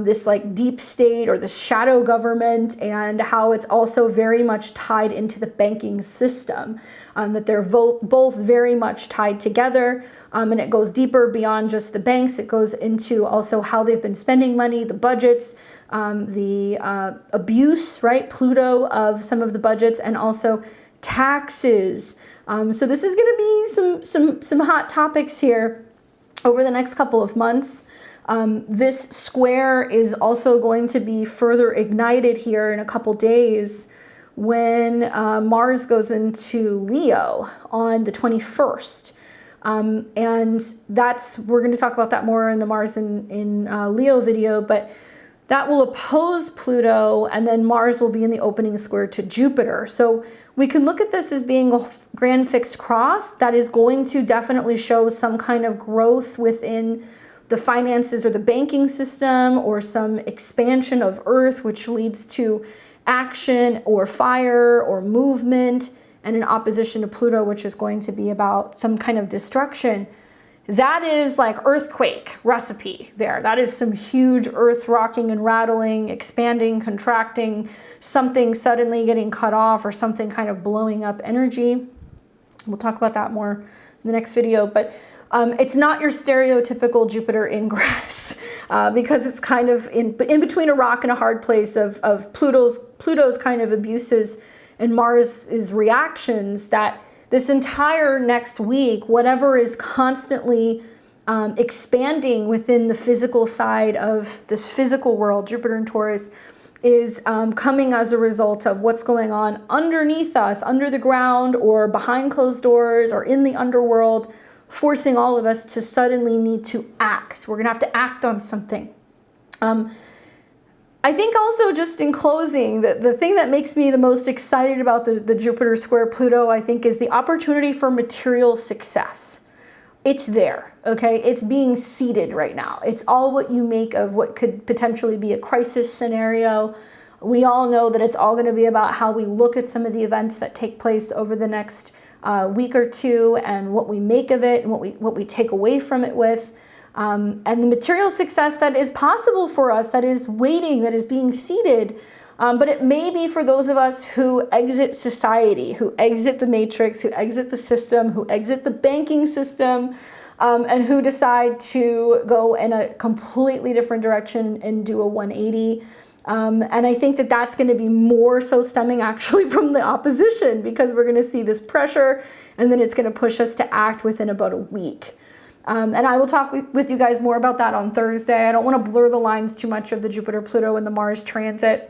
this like deep state or the shadow government, and how it's also very much tied into the banking system, that they're both very much tied together, and it goes deeper beyond just the banks. It goes into also how they've been spending money, the budgets, the abuse, right, Pluto, of some of the budgets, and also taxes. So this is going to be some hot topics here over the next couple of months. This square is also going to be further ignited here in a couple days when Mars goes into Leo on the 21st. And we're going to talk about that more in the Mars in Leo video, but that will oppose Pluto, and then Mars will be in the opening square to Jupiter. So we can look at this as being a grand fixed cross that is going to definitely show some kind of growth within the finances or the banking system, or some expansion of Earth, which leads to action or fire or movement, and in opposition to Pluto, which is going to be about some kind of destruction. That is like earthquake recipe there. That is some huge earth rocking and rattling, expanding, contracting, something suddenly getting cut off, or something kind of blowing up energy. We'll talk about that more in the next video, but it's not your stereotypical Jupiter ingress, because it's kind of in between a rock and a hard place of Pluto's kind of abuses and Mars's reactions, that this entire next week, whatever is constantly expanding within the physical side of this physical world, Jupiter and Taurus, is coming as a result of what's going on underneath us, under the ground, or behind closed doors, or in the underworld, forcing all of us to suddenly need to act. We're going to have to act on something. I think also, just in closing, the thing that makes me the most excited about the Jupiter square Pluto, I think, is the opportunity for material success. It's there, okay? It's being seeded right now. It's all what you make of what could potentially be a crisis scenario. We all know that it's all going to be about how we look at some of the events that take place over the next week or two, and what we make of it, and what we take away from it with. And the material success that is possible for us, that is waiting, that is being seeded. But it may be for those of us who exit society, who exit the matrix, who exit the system, who exit the banking system, and who decide to go in a completely different direction and do a 180. And I think that that's going to be more so stemming actually from the opposition, because we're going to see this pressure, and then it's going to push us to act within about a week. And I will talk with you guys more about that on Thursday. I don't want to blur the lines too much of the Jupiter, Pluto, and the Mars transit.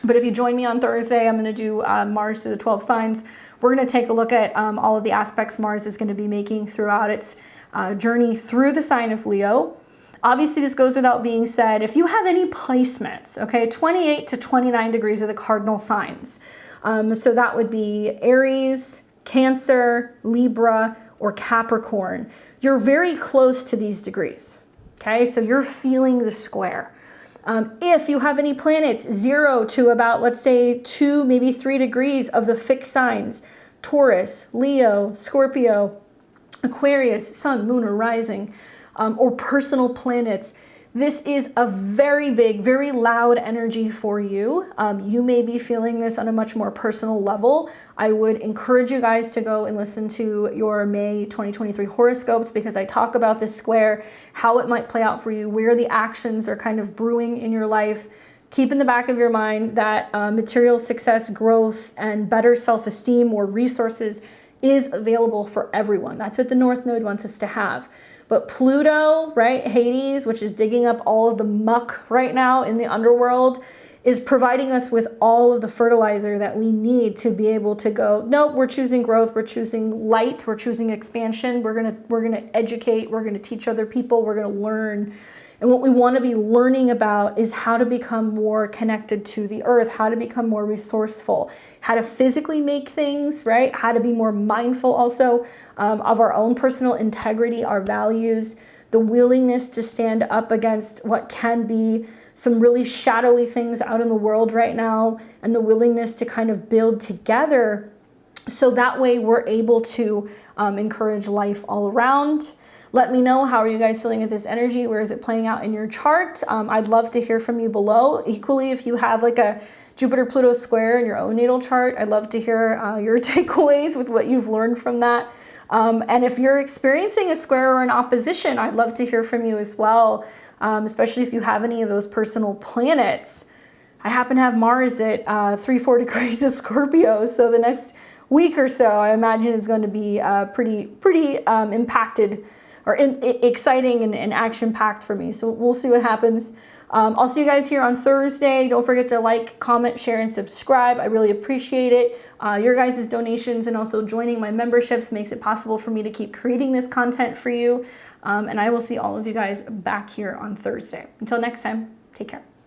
But if you join me on Thursday, I'm going to do Mars through the 12 signs. We're going to take a look at all of the aspects Mars is going to be making throughout its journey through the sign of Leo. Obviously, this goes without being said. If you have any placements, okay, 28 to 29 degrees are the cardinal signs. So that would be Aries, Cancer, Libra, or Capricorn. You're very close to these degrees, okay? So you're feeling the square. If you have any planets 0 to about, let's say, 2, maybe 3 degrees of the fixed signs, Taurus, Leo, Scorpio, Aquarius, Sun, Moon, or Rising, or personal planets, this is a very big, very loud energy for you. You may be feeling this on a much more personal level. I would encourage you guys to go and listen to your May 2023 horoscopes, because I talk about this square, how it might play out for you, where the actions are kind of brewing in your life. Keep in the back of your mind that material success, growth, and better self-esteem or resources is available for everyone. That's what the North Node wants us to have. But Pluto, right, Hades, which is digging up all of the muck right now in the underworld, is providing us with all of the fertilizer that we need to be able to go, nope, we're choosing growth, we're choosing light, we're choosing expansion, we're gonna educate, we're gonna teach other people, we're gonna learn. And what we want to be learning about is how to become more connected to the earth, how to become more resourceful, how to physically make things, right? How to be more mindful also of our own personal integrity, our values, the willingness to stand up against what can be some really shadowy things out in the world right now, and the willingness to kind of build together so that way we're able to encourage life all around. Let me know, how are you guys feeling with this energy? Where is it playing out in your chart? I'd love to hear from you below. Equally, if you have like a Jupiter-Pluto square in your own natal chart, I'd love to hear your takeaways with what you've learned from that. And if you're experiencing a square or an opposition, I'd love to hear from you as well, especially if you have any of those personal planets. I happen to have Mars at 3-4 degrees of Scorpio, so the next week or so, I imagine is going to be pretty impacted or exciting and action-packed for me. So we'll see what happens. I'll see you guys here on Thursday. Don't forget to like, comment, share, and subscribe. I really appreciate it. Your guys' donations and also joining my memberships makes it possible for me to keep creating this content for you. And I will see all of you guys back here on Thursday. Until next time, take care.